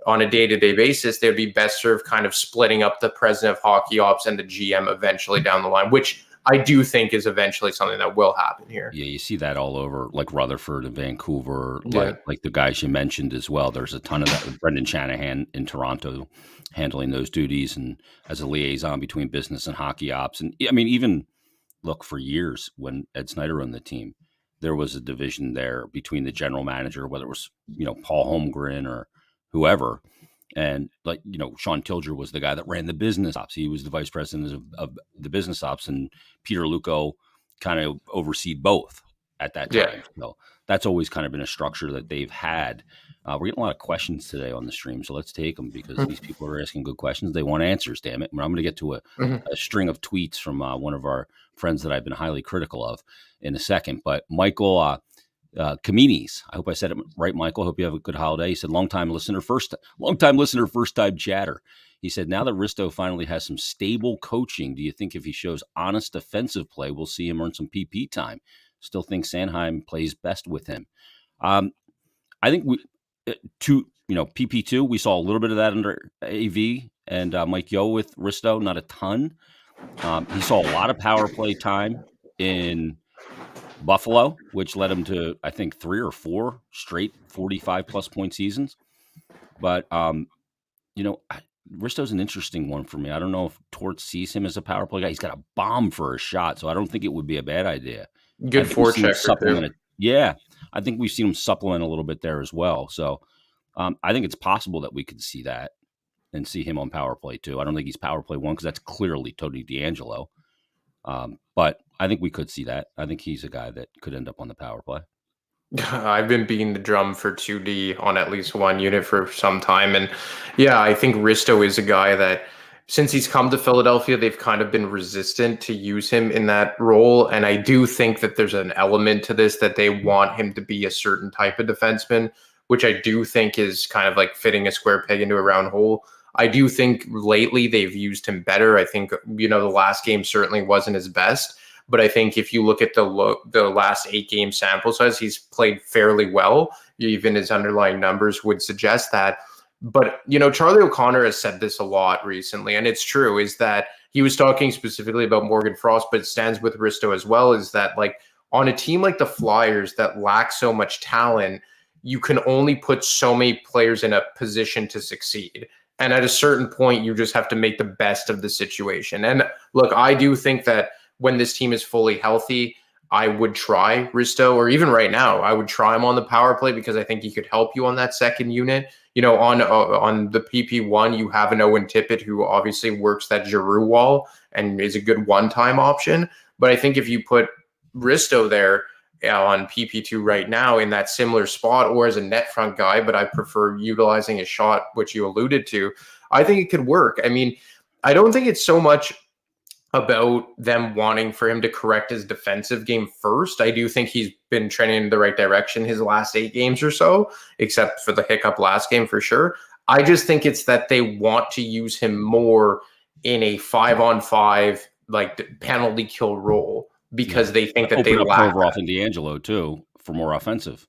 on a day-to-day basis, they'd be best served kind of splitting up the president of hockey ops and the GM eventually down the line, which I do think is eventually something that will happen here. Yeah, you see that all over, like Rutherford and Vancouver, like the guys you mentioned as well. There's a ton of that. Brendan Shanahan in Toronto handling those duties and as a liaison between business and hockey ops. And I mean, even look, for years when Ed Snyder owned the team, there was a division there between the general manager, whether it was, Paul Holmgren or whoever. And like, Sean Tilger was the guy that ran the business ops. He was the vice president of the business ops, and Peter Luco kind of overseed both at that time. Yeah. So that's always kind of been a structure that they've had. We're getting a lot of questions today on the stream, so let's take them because these people are asking good questions. They want answers, damn it. I'm going to get to a string of tweets from one of our friends that I've been highly critical of in a second. But Michael Kamines, I hope I said it right, Michael. I hope you have a good holiday. He said, long time listener, first time chatter. He said, now that Risto finally has some stable coaching, do you think if he shows honest defensive play, we'll see him earn some PP time? Still think Sanheim plays best with him. I think PP2, we saw a little bit of that under AV and Mike Yeo with Risto, not a ton. He saw a lot of power play time in Buffalo, which led him to, I think, 3 or 4 straight 45-plus point seasons. But, Risto's an interesting one for me. I don't know if Torts sees him as a power play guy. He's got a bomb for a shot, so I don't think it would be a bad idea. Good forechecker. Yeah, I think we've seen him supplement a little bit there as well. So I think it's possible that we could see that and see him on power play too. I don't think he's power play 1 because that's clearly Tony DeAngelo. But I think we could see that. I think he's a guy that could end up on the power play. I've been beating the drum for 2D on at least one unit for some time. And yeah, I think Risto is a guy that since he's come to Philadelphia, they've kind of been resistant to use him in that role. And I do think that there's an element to this that they want him to be a certain type of defenseman, which I do think is kind of like fitting a square peg into a round hole. I do think lately they've used him better. I think, the last game certainly wasn't his best. But I think if you look at the last 8-game sample size, he's played fairly well. Even his underlying numbers would suggest that. But, Charlie O'Connor has said this a lot recently, and it's true, is that he was talking specifically about Morgan Frost, but it stands with Risto as well, is that like on a team like the Flyers that lack so much talent, you can only put so many players in a position to succeed. And at a certain point, you just have to make the best of the situation. And look, I do think that when this team is fully healthy, I would try Risto, or even right now, I would try him on the power play because I think he could help you on that second unit. On the PP1, you have an Owen Tippett who obviously works that Giroux wall and is a good one-time option. But I think if you put Risto there on PP2 right now in that similar spot or as a net front guy, but I prefer utilizing his shot, which you alluded to, I think it could work. I mean, I don't think it's so much about them wanting for him to correct his defensive game first. I do think he's been trending in the right direction his last 8 games or so, except for the hiccup last game for sure. I just think it's that they want to use him more in a 5-on-5 like penalty kill role because they think that they lack Provorov and DeAngelo too for more offensive.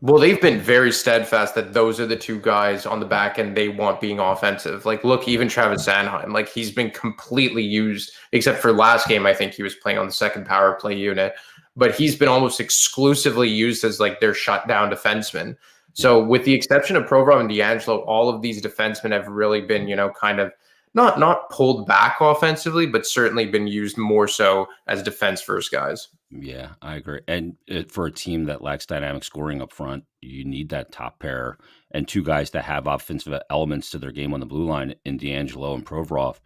Well, they've been very steadfast that those are the 2 guys on the back end they want being offensive. Like, look, even Travis Sanheim, like he's been completely used, except for last game. I think he was playing on the second power play unit, but he's been almost exclusively used as like their shutdown defenseman. So with the exception of Provorov and DeAngelo, all of these defensemen have really been, kind of not pulled back offensively, but certainly been used more so as defense first guys. Yeah, I agree. And for a team that lacks dynamic scoring up front, you need that top pair and two guys that have offensive elements to their game on the blue line in D'Angelo and Provorov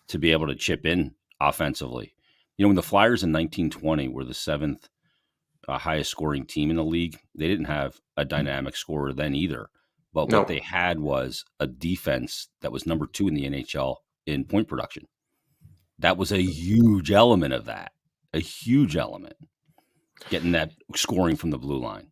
to be able to chip in offensively. When the Flyers in 1920 were the seventh highest scoring team in the league, they didn't have a dynamic scorer then either. But what No. they had was a defense that was number 2 in the NHL in point production. That was a huge element of that. A huge element, getting that scoring from the blue line.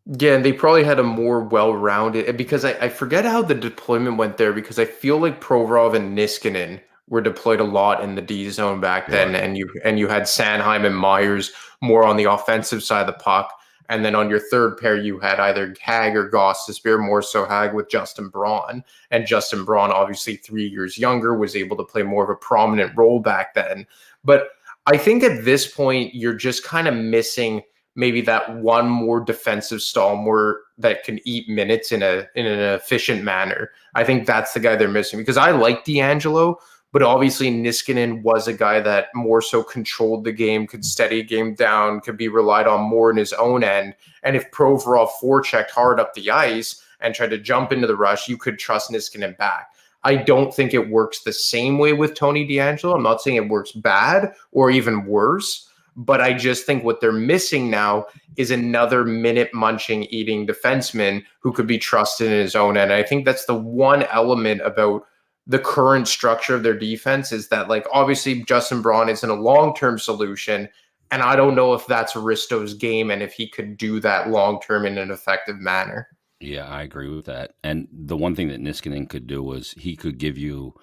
Yeah, and they probably had a more well-rounded, because I forget how the deployment went there, because I feel like Provorov and Niskanen were deployed a lot in the D zone back then, and you had Sanheim and Myers more on the offensive side of the puck, and then on your third pair you had either Hag or Goss to spear, more so Hag with Justin Braun, and Justin Braun, obviously 3 years younger, was able to play more of a prominent role back then. But I think at this point you're just kind of missing maybe that one more defensive stalwart that can eat minutes in an efficient manner. I think that's the guy they're missing, because I like D'Angelo, but obviously Niskanen was a guy that more so controlled the game, could steady a game down, could be relied on more in his own end. And if Provorov forechecked hard up the ice and tried to jump into the rush, you could trust Niskanen back. I don't think it works the same way with Tony DeAngelo. I'm not saying it works bad or even worse, but I just think what they're missing now is another minute munching, eating defenseman who could be trusted in his own end. And I think that's the one element about the current structure of their defense, is that, like, obviously Justin Braun isn't a long-term solution. And I don't know if that's Risto's game and if he could do that long-term in an effective manner. Yeah, I agree with that. And the one thing that Niskanen could do was he could give you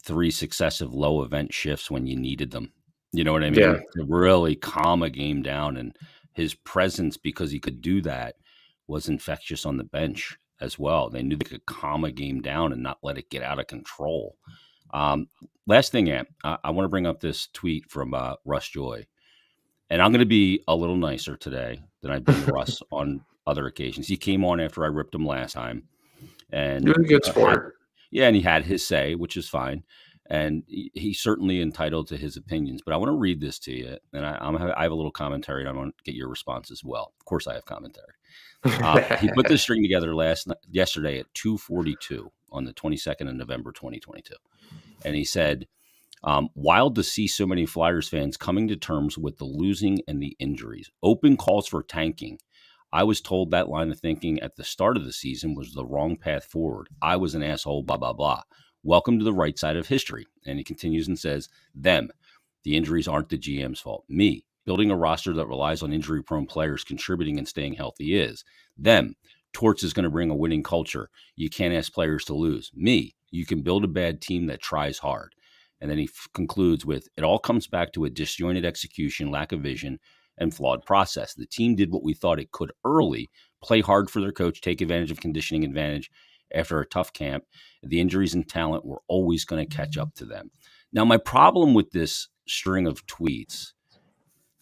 3 successive low event shifts when you needed them. You know what I mean? Yeah. To really calm a game down. And his presence, because he could do that, was infectious on the bench as well. They knew they could calm a game down and not let it get out of control. Last thing, Ant, I want to bring up this tweet from Russ Joy. And I'm going to be a little nicer today than I've been to Russ on other occasions. He came on after I ripped him last time. And You're a good sport. and he had his say, which is fine. And he's certainly entitled to his opinions. But I want to read this to you, and I have a little commentary, and I want to get your response as well. Of course, I have commentary. He put this string together yesterday at 2:42 on the 22nd of November, 2022, and he said, "Wild to see so many Flyers fans coming to terms with the losing and the injuries. Open calls for tanking. I was told that line of thinking at the start of the season was the wrong path forward. I was an asshole, blah, blah, blah. Welcome to the right side of history." And he continues and says, "Them. The injuries aren't the GM's fault. Me. Building a roster that relies on injury-prone players contributing and staying healthy is. Them. Torts is going to bring a winning culture. You can't ask players to lose. Me. You can build a bad team that tries hard." And then he concludes with, "It all comes back to a disjointed execution, lack of vision, and flawed process. The team did what we thought it could early, play hard for their coach, take advantage of conditioning advantage after a tough camp. The injuries and talent were always going to catch up to them." Now, my problem with this string of tweets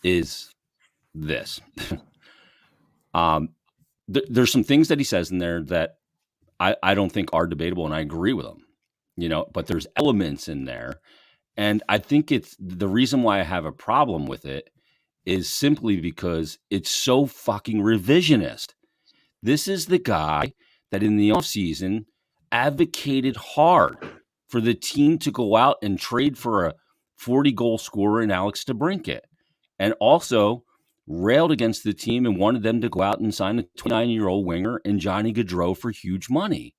is this. There's some things that he says in there that I don't think are debatable, and I agree with them, but there's elements in there. And I think it's the reason why I have a problem with it is simply because it's so fucking revisionist. This is the guy that in the offseason advocated hard for the team to go out and trade for a 40-goal scorer in Alex DeBrincat, and also railed against the team and wanted them to go out and sign a 29-year-old winger and Johnny Gaudreau for huge money.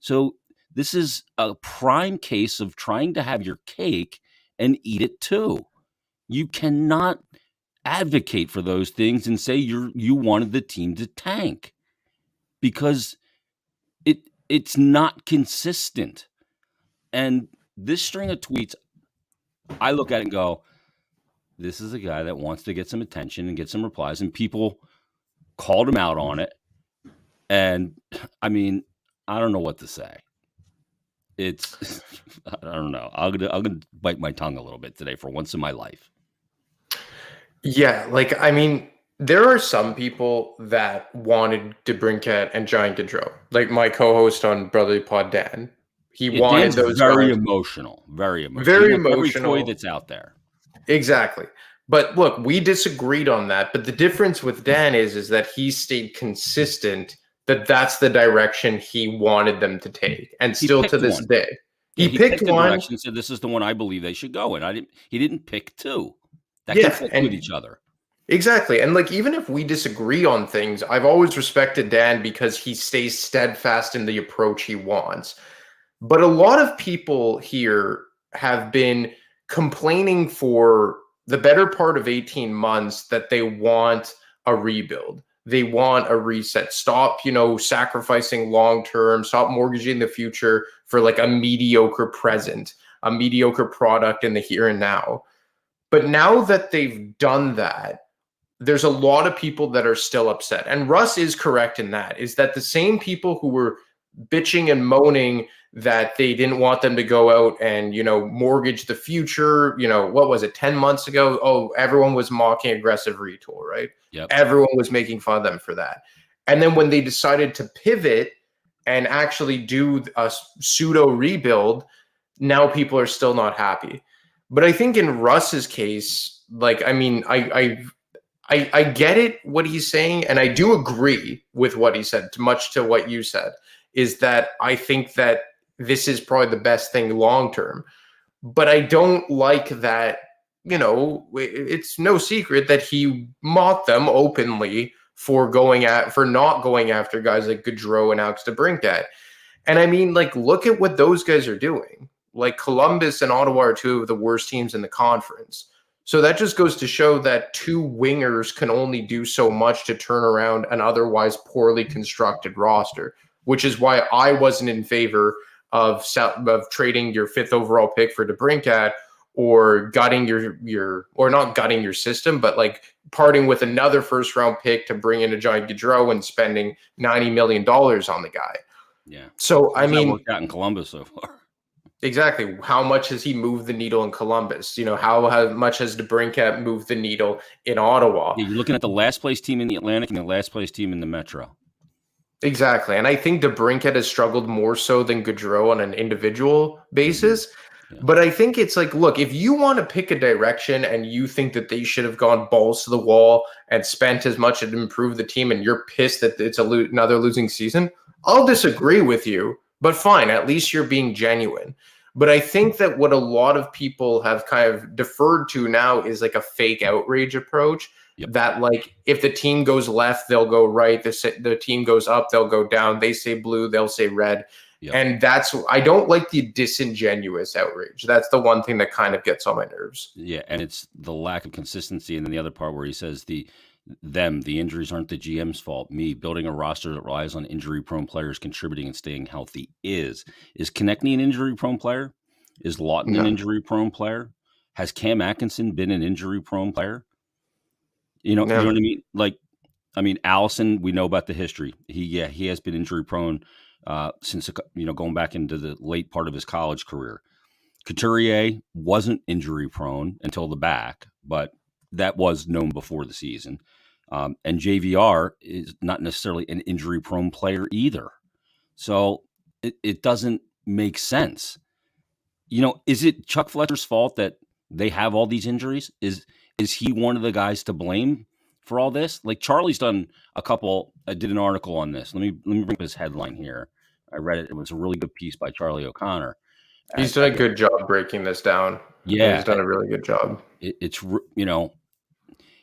So this is a prime case of trying to have your cake and eat it too. You cannot advocate for those things and say you wanted the team to tank, because it's not consistent. And this string of tweets, I look at it and go, this is a guy that wants to get some attention and get some replies, and people called him out on it. And I mean, I don't know what to say. It's I don't know. I'm gonna bite my tongue a little bit today for once in my life. Yeah, like, I mean, there are some people that wanted DeBrincat and Giant Gaudreau. Like my co-host on Brotherly Pod, Dan, He Yeah, wanted Dan's those very guys. emotional, very emotional. He Very wants every toy emotional. that's out there. Exactly. But look, we disagreed on that. But the difference with Dan is that he stayed consistent that that's the direction he wanted them to take, and He still to picked this one. day, Yeah, he he picked picked a one. direction, said this is the one I believe they should go in. He didn't pick two that Yeah, conflict with and each other. exactly. And like, even if we disagree on things, I've always respected Dan because he stays steadfast in the approach he wants. But a lot of people here have been complaining for the better part of 18 months that they want a rebuild. They want a reset. Stop, sacrificing long term, stop mortgaging the future for like a mediocre present, a mediocre product in the here and now. But now that they've done that, there's a lot of people that are still upset. And Russ is correct in that, is that the same people who were bitching and moaning that they didn't want them to go out and, mortgage the future, what was it, 10 months ago? Oh, everyone was mocking aggressive retool, right? Yep. Everyone was making fun of them for that. And then when they decided to pivot and actually do a pseudo rebuild, now people are still not happy. But I think in Russ's case, like, I mean, I get it, what he's saying, and I do agree with what he said, much to what you said, is that I think that this is probably the best thing long term. But I don't like that, it's no secret that he mocked them openly for not going after guys like Gaudreau and Alex DeBrincat. And I mean, like, look at what those guys are doing. Like, Columbus and Ottawa are two of the worst teams in the conference. So that just goes to show that two wingers can only do so much to turn around an otherwise poorly constructed roster, which is why I wasn't in favor of trading your 5th overall pick for DeBrincat, or gutting or not gutting your system, but like parting with another first round pick to bring in a Johnny Gaudreau and spending $90 million on the guy. Yeah. So, I mean, worked out in Columbus so far. Exactly. How much has he moved the needle in Columbus? How much has DeBrincat moved the needle in Ottawa? Yeah, you're looking at the last place team in the Atlantic and the last place team in the Metro. Exactly. And I think DeBrincat has struggled more so than Gaudreau on an individual basis. Yeah. But I think it's like, look, if you want to pick a direction and you think that they should have gone balls to the wall and spent as much to improve the team, and you're pissed that it's another losing season, I'll disagree with you. But fine, at least you're being genuine. But I think that what a lot of people have kind of deferred to now is like a fake outrage approach. Yep. That, like, if the team goes left, they'll go right. The team goes up, they'll go down. They say blue, they'll say red. Yep. And I don't like the disingenuous outrage. That's the one thing that kind of gets on my nerves. Yeah, and it's the lack of consistency. And then the other part where he says the injuries aren't the GM's fault. Me, building a roster that relies on injury-prone players contributing and staying healthy is Konechny an injury-prone player? Is Lawton an injury-prone player? Has Cam Atkinson been an injury-prone player? You know what I mean? Like, I mean, Allison, we know about the history. He has been injury-prone since, going back into the late part of his college career. Couturier wasn't injury-prone until the back, but that was known before the season. And JVR is not necessarily an injury-prone player either. So it doesn't make sense. Is it Chuck Fletcher's fault that they have all these injuries? Is he one of the guys to blame for all this? Like, Charlie's done I did an article on this. Let me bring up his headline here. I read it. It was a really good piece by Charlie O'Connor. He's done a good job breaking this down. Yeah. He's done a really good job.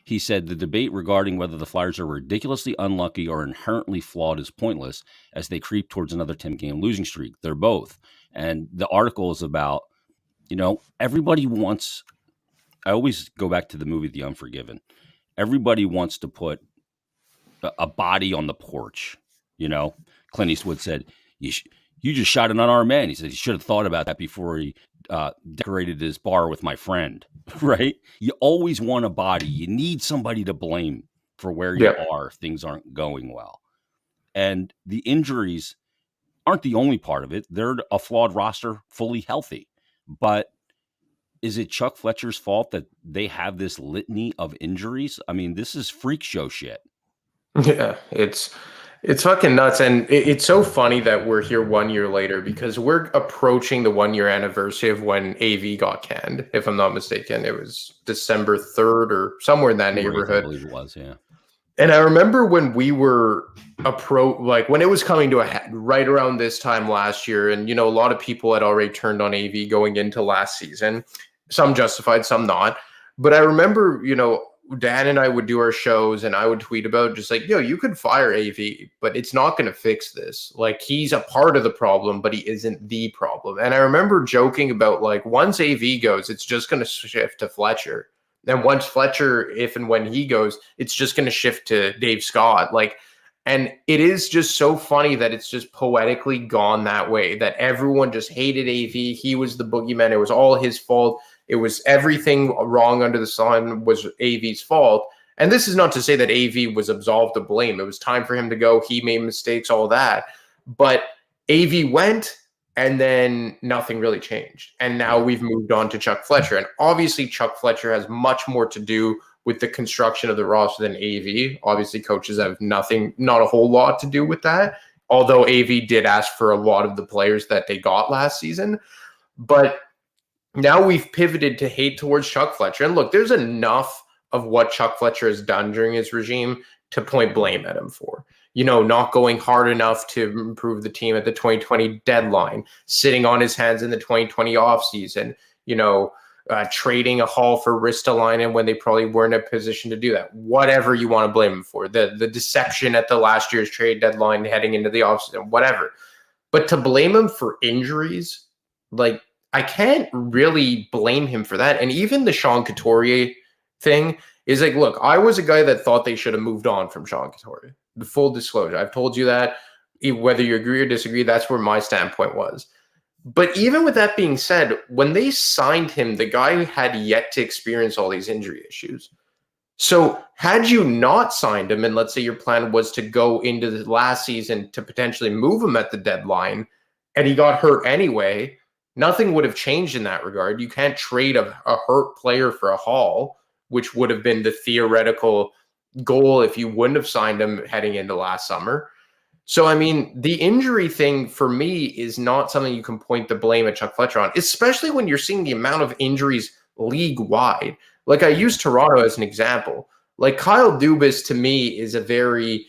He said the debate regarding whether the Flyers are ridiculously unlucky or inherently flawed is pointless as they creep towards another 10-game losing streak. They're both. And the article is about, everybody wants – I always go back to the movie The Unforgiven. Everybody wants to put a body on the porch. Clint Eastwood said, you just shot an unarmed man. He said he should have thought about that before he decorated his bar with my friend, right? You always want a body. You need somebody to blame for where you are if things aren't going well. And the injuries aren't the only part of it. They're a flawed roster, fully healthy. But is it Chuck Fletcher's fault that they have this litany of injuries? I mean, this is freak show shit. Yeah, it's It's fucking nuts. And it's so funny that we're here 1 year later because we're approaching the 1 year anniversary of when AV got canned. If I'm not mistaken, it was December 3rd or somewhere in that Right, I neighborhood. believe it was, yeah. And I remember when we were like when it was coming to a head right around this time last year, and a lot of people had already turned on AV going into last season. Some justified, some not. But I remember, Dan and I would do our shows and I would tweet about just like, you could fire AV, but it's not going to fix this. Like, he's a part of the problem, but he isn't the problem. And I remember joking about like, once AV goes, it's just going to shift to Fletcher. And once Fletcher, if and when he goes, it's just going to shift to Dave Scott. Like, and it is just so funny that it's just poetically gone that way, that everyone just hated AV. He was the boogeyman. It was all his fault. It was everything wrong under the sun was AV's fault. And this is not to say that AV was absolved of blame. It was time for him to go. He made mistakes, all that. But AV went, and then nothing really changed. And now we've moved on to Chuck Fletcher. And obviously Chuck Fletcher has much more to do with the construction of the roster than AV. Obviously coaches have not a whole lot to do with that. Although AV did ask for a lot of the players that they got last season. But now we've pivoted to hate towards Chuck Fletcher. And look, there's enough of what Chuck Fletcher has done during his regime to point blame at him for. Not going hard enough to improve the team at the 2020 deadline, sitting on his hands in the 2020 offseason, trading a haul for Ristolainen when they probably weren't in a position to do that. Whatever you want to blame him for. The deception at the last year's trade deadline heading into the offseason, whatever. But to blame him for injuries, like, I can't really blame him for that. And even the Sean Couturier thing is like, look, I was a guy that thought they should have moved on from Sean Couturier. The full disclosure. I've told you that. Whether you agree or disagree, that's where my standpoint was. But even with that being said, when they signed him, the guy had yet to experience all these injury issues. So had you not signed him, and let's say your plan was to go into the last season to potentially move him at the deadline, and he got hurt anyway, nothing would have changed in that regard. You can't trade a hurt player for a haul, which would have been the theoretical goal if you wouldn't have signed him heading into last summer. So, I mean, the injury thing for me is not something you can point the blame at Chuck Fletcher on, especially when you're seeing the amount of injuries league-wide. Like, I use Toronto as an example. Like, Kyle Dubas, to me, is a very,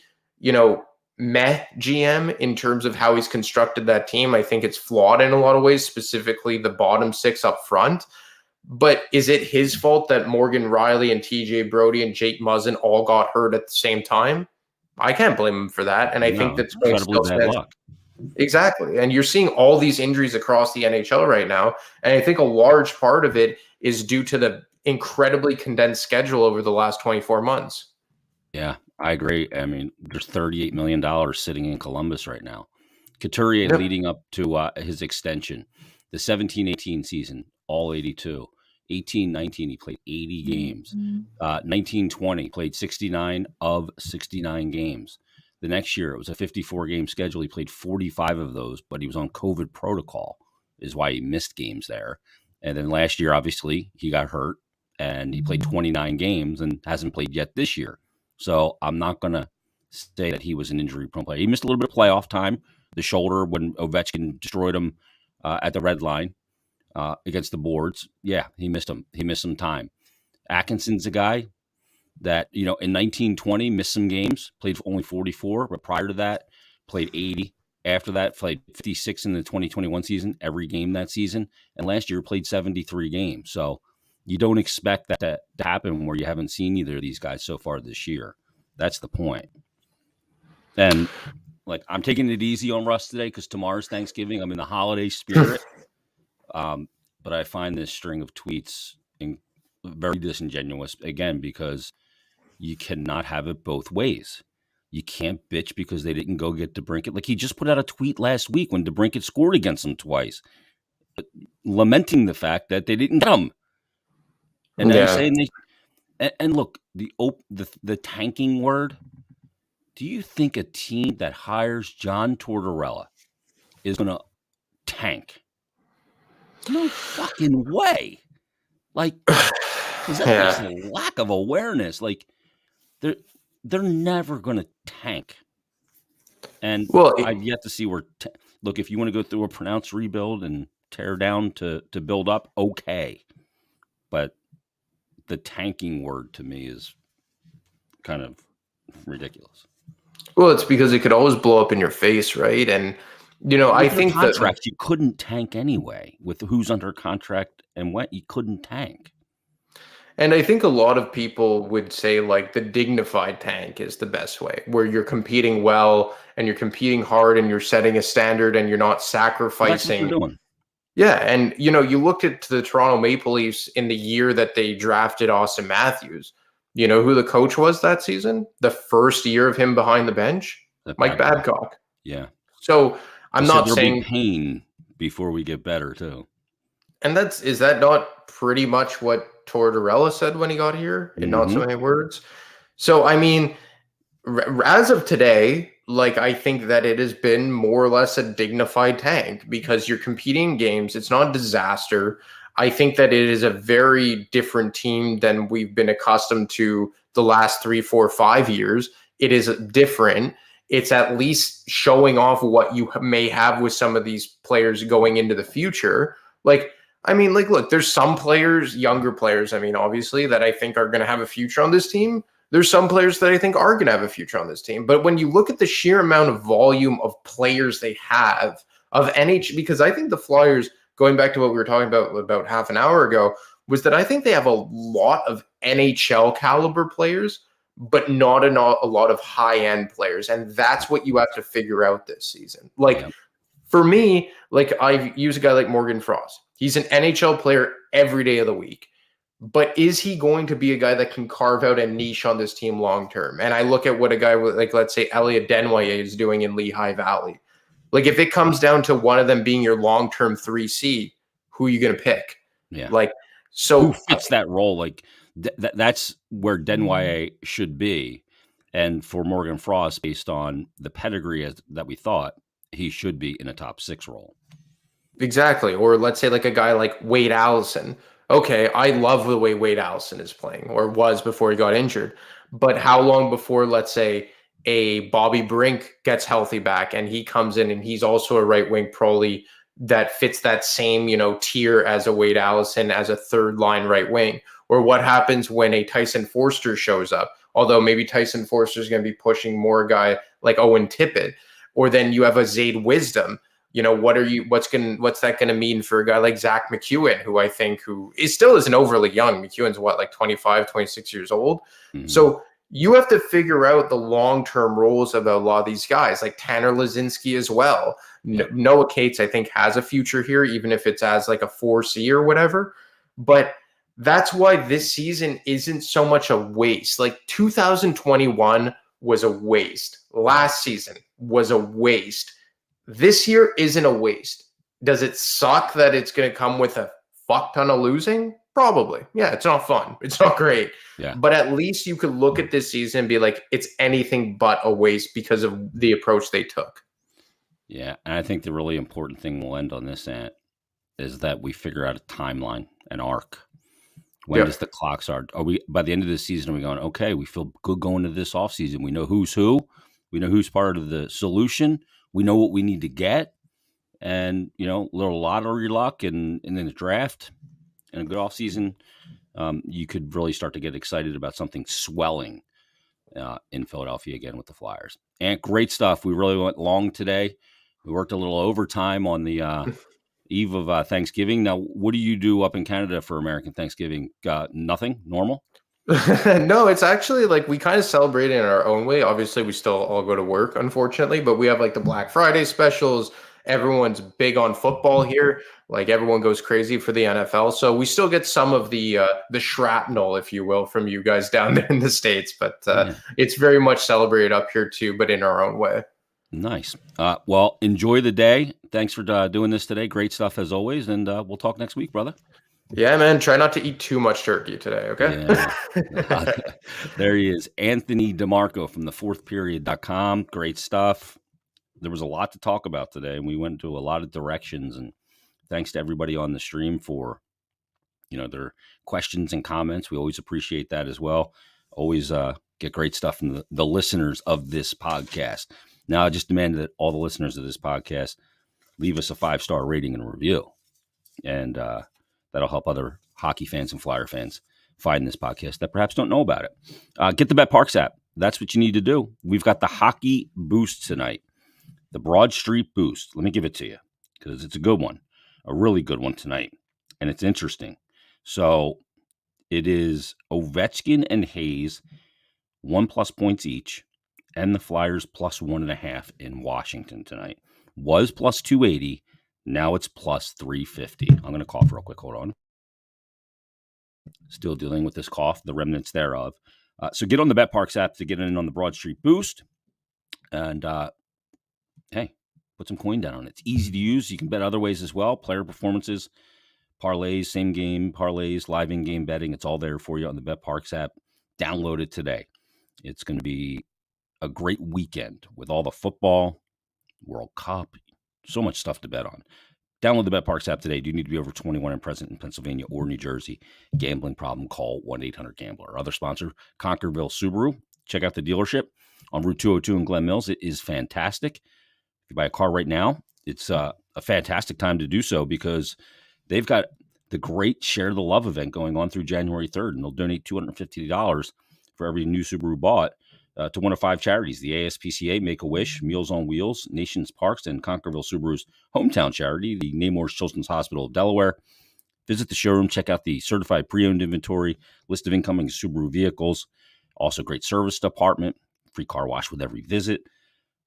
meh GM in terms of how he's constructed that team. I think it's flawed in a lot of ways, specifically the bottom six up front. But is it his fault that Morgan Riley and TJ Brody and Jake Muzzin all got hurt at the same time? I can't blame him for that. And I think that's still stands. Exactly. And you're seeing all these injuries across the NHL right now. And I think a large part of it is due to the incredibly condensed schedule over the last 24 months. Yeah, I agree. I mean, there's $38 million sitting in Columbus right now. Couturier leading up to his extension, the 17-18 season, all 82. 18-19, he played 80 games. 19-20, played 69 of 69 games. The next year, it was a 54-game schedule. He played 45 of those, but he was on COVID protocol, is why he missed games there. And then last year, obviously, he got hurt, and he played 29 games and hasn't played yet this year. So I'm not going to say that he was an injury-prone player. He missed a little bit of playoff time, the shoulder when Ovechkin destroyed him at the red line. Against the boards. Yeah, he missed him. He missed some time. Atkinson's a guy that, in 1920 missed some games, played only 44, but prior to that, played 80. After that, played 56 in the 2021 season, every game that season. And last year played 73 games. So you don't expect that to happen where you haven't seen either of these guys so far this year. That's the point. And I'm taking it easy on Russ today because tomorrow's Thanksgiving. I'm in the holiday spirit. But I find this string of tweets very disingenuous, again, because you cannot have it both ways. You can't bitch because they didn't go get DeBrincat. Like, he just put out a tweet last week when DeBrincat scored against them twice, lamenting the fact that they didn't get him. And then saying and look, the tanking word, do you think a team that hires John Tortorella is going to tank? No fucking way. Like, is that just a lack of awareness? Like, they're never going to tank. And Well, I've yet to see where, look, if you want to go through a pronounced rebuild and tear down to build up, okay. But the tanking word to me is kind of ridiculous. well, it's because it could always blow up in your face, right? And But I with their think that contracts, you couldn't tank anyway. With who's under contract and what, you couldn't tank. And I think a lot of people would say like the dignified tank is the best way, where you're competing well and you're competing hard and you're setting a standard and you're not Well, that's what they're sacrificing. doing. Yeah, and you looked at the Toronto Maple Leafs in the year that they drafted Austin Matthews. You know who the coach was that season? The first year of him behind the bench, That Mike Babcock. Babcock. Yeah. So He I'm said not there'll be saying, pain before we get better, too. and is that not pretty much what Tortorella said when he got here in not so many words? So I mean, as of today, like I think that it has been more or less a dignified tank because you're competing in games. It's not a disaster. I think that it is a very different team than we've been accustomed to the last 3, 4, 5 years. It is different. It's at least showing off what you may have with some of these players going into the future. Like, I mean, like, look, there's some players, younger players, I mean, obviously, that I think are going to have a future on this team. There's some players that I think are going to have a future on this team. But when you look at the sheer amount of volume of players they have of because I think the Flyers, going back to what we were talking about half an hour ago, was that I think they have a lot of NHL caliber players, but not a lot of high-end players. And that's what you have to figure out this season. Like, for me, like I use a guy like Morgan Frost. He's an NHL player every day of the week. But is he going to be a guy that can carve out a niche on this team long term? And I look at what a guy like, let's say, Elliot Denway is doing in Lehigh Valley. Like, if it comes down to one of them being your long term 3C, who are you going to pick? Yeah. Like, so who fits that role? Like, that's where Denway should be. And for Morgan Frost, based on the pedigree that we thought, he should be in a top 6 role. Exactly. Or let's say like a guy like Wade Allison. Okay, I love the way Wade Allison is playing, or was before he got injured. But how long before, let's say, a Bobby Brink gets healthy back and he comes in and he's also a right wing proly that fits that same, tier as a Wade Allison as a third line right wing? Or what happens when a Tyson Forster shows up? Although maybe Tyson Forster is going to be pushing more a guy like Owen Tippett. Or then you have a Zayd Wisdom. What's that going to mean for a guy like Zach McEwen, who I think still isn't overly young. McEwen's like 25, 26 years old. Mm-hmm. So you have to figure out the long-term roles of a lot of these guys, like Tanner Lazinski as well. Yeah. Noah Cates, I think, has a future here, even if it's as like a 4C or whatever. But that's why this season isn't so much a waste. Like 2021 was a waste. Last season was a waste. This year isn't a waste. Does it suck that it's going to come with a fuck ton of losing? Probably. Yeah, it's not fun. It's not great. Yeah. But at least you could look at this season and be like, it's anything but a waste because of the approach they took. Yeah, and I think the really important thing we'll end on this, Ant, is that we figure out a timeline, an arc. When does the clock start? Are we, by the end of the season, are we going, okay, we feel good going to this offseason. We know who's who. We know who's part of the solution. We know what we need to get, and a little lottery luck, and then the draft and a good offseason, you could really start to get excited about something swelling in Philadelphia again with the Flyers. And great stuff. We really went long today. We worked a little overtime on the eve of Thanksgiving. Now, what do you do up in Canada for American Thanksgiving? Nothing? Normal? No, it's actually like we kind of celebrate it in our own way. Obviously, we still all go to work, unfortunately, but we have like the Black Friday specials. Everyone's big on football here. Like everyone goes crazy for the NFL. So we still get some of the shrapnel, if you will, from you guys down there in the States. But It's very much celebrated up here too, but in our own way. Nice. Well, enjoy the day. Thanks for doing this today. Great stuff as always. And we'll talk next week, brother. Yeah, man. Try not to eat too much turkey today, okay? Yeah. There he is, Anthony DiMarco from thefourthperiod.com. Great stuff. There was a lot to talk about today, and we went into a lot of directions. And thanks to everybody on the stream for, their questions and comments. We always appreciate that as well. Always get great stuff from the listeners of this podcast. Now, I just demand that all the listeners of this podcast leave us a 5-star rating and a review. And that'll help other hockey fans and Flyer fans find this podcast that perhaps don't know about it. Get the BetParks app. That's what you need to do. We've got the Hockey Boost tonight, the Broad Street Boost. Let me give it to you because it's a good one, a really good one tonight. And it's interesting. So it is Ovechkin and Hayes, 1+ points each, and the Flyers +1.5 in Washington tonight. Was +280. Now it's +350. I'm going to cough real quick. Hold on. Still dealing with this cough, the remnants thereof. So get on the BetParks app to get in on the Broad Street Boost. And, hey, put some coin down on it. It's easy to use. You can bet other ways as well. Player performances, parlays, same game parlays, live in-game betting. It's all there for you on the BetParks app. Download it today. It's going to be a great weekend with all the football, World Cup, so much stuff to bet on. Download the BetParks app today. Do you need to be over 21 and present in Pennsylvania or New Jersey? Gambling problem, call 1-800-GAMBLER. Other sponsor, Conquerville Subaru. Check out the dealership on Route 202 in Glen Mills. It is fantastic. If you buy a car right now, it's a fantastic time to do so because they've got the great Share the Love event going on through January 3rd, and they'll donate $250 for every new Subaru bought to one of 5 charities: the ASPCA, Make-A-Wish, Meals on Wheels, Nations Parks, and Conquerville Subaru's hometown charity, the Namor's Children's Hospital of Delaware. Visit the showroom, check out the certified pre-owned inventory, list of incoming Subaru vehicles, also great service department, free car wash with every visit.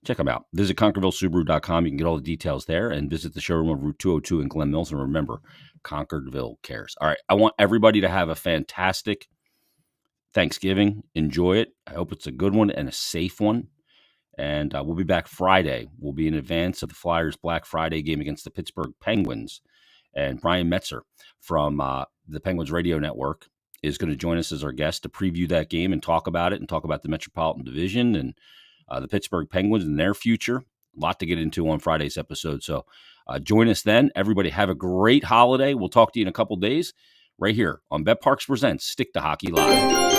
Check them out. Visit ConquervilleSubaru.com. You can get all the details there, and visit the showroom of Route 202 in Glen Mills. And remember, Conquerville cares. All right, I want everybody to have a fantastic Thanksgiving. Enjoy it. I hope it's a good one and a safe one. And we'll be back Friday. We'll be in advance of the Flyers Black Friday game against the Pittsburgh Penguins. And Brian Metzer from the Penguins Radio Network is going to join us as our guest to preview that game and talk about it and talk about the Metropolitan Division and the Pittsburgh Penguins and their future. A lot to get into on Friday's episode. So join us then. Everybody have a great holiday. We'll talk to you in a couple days right here on BetParks Presents Stick to Hockey Live.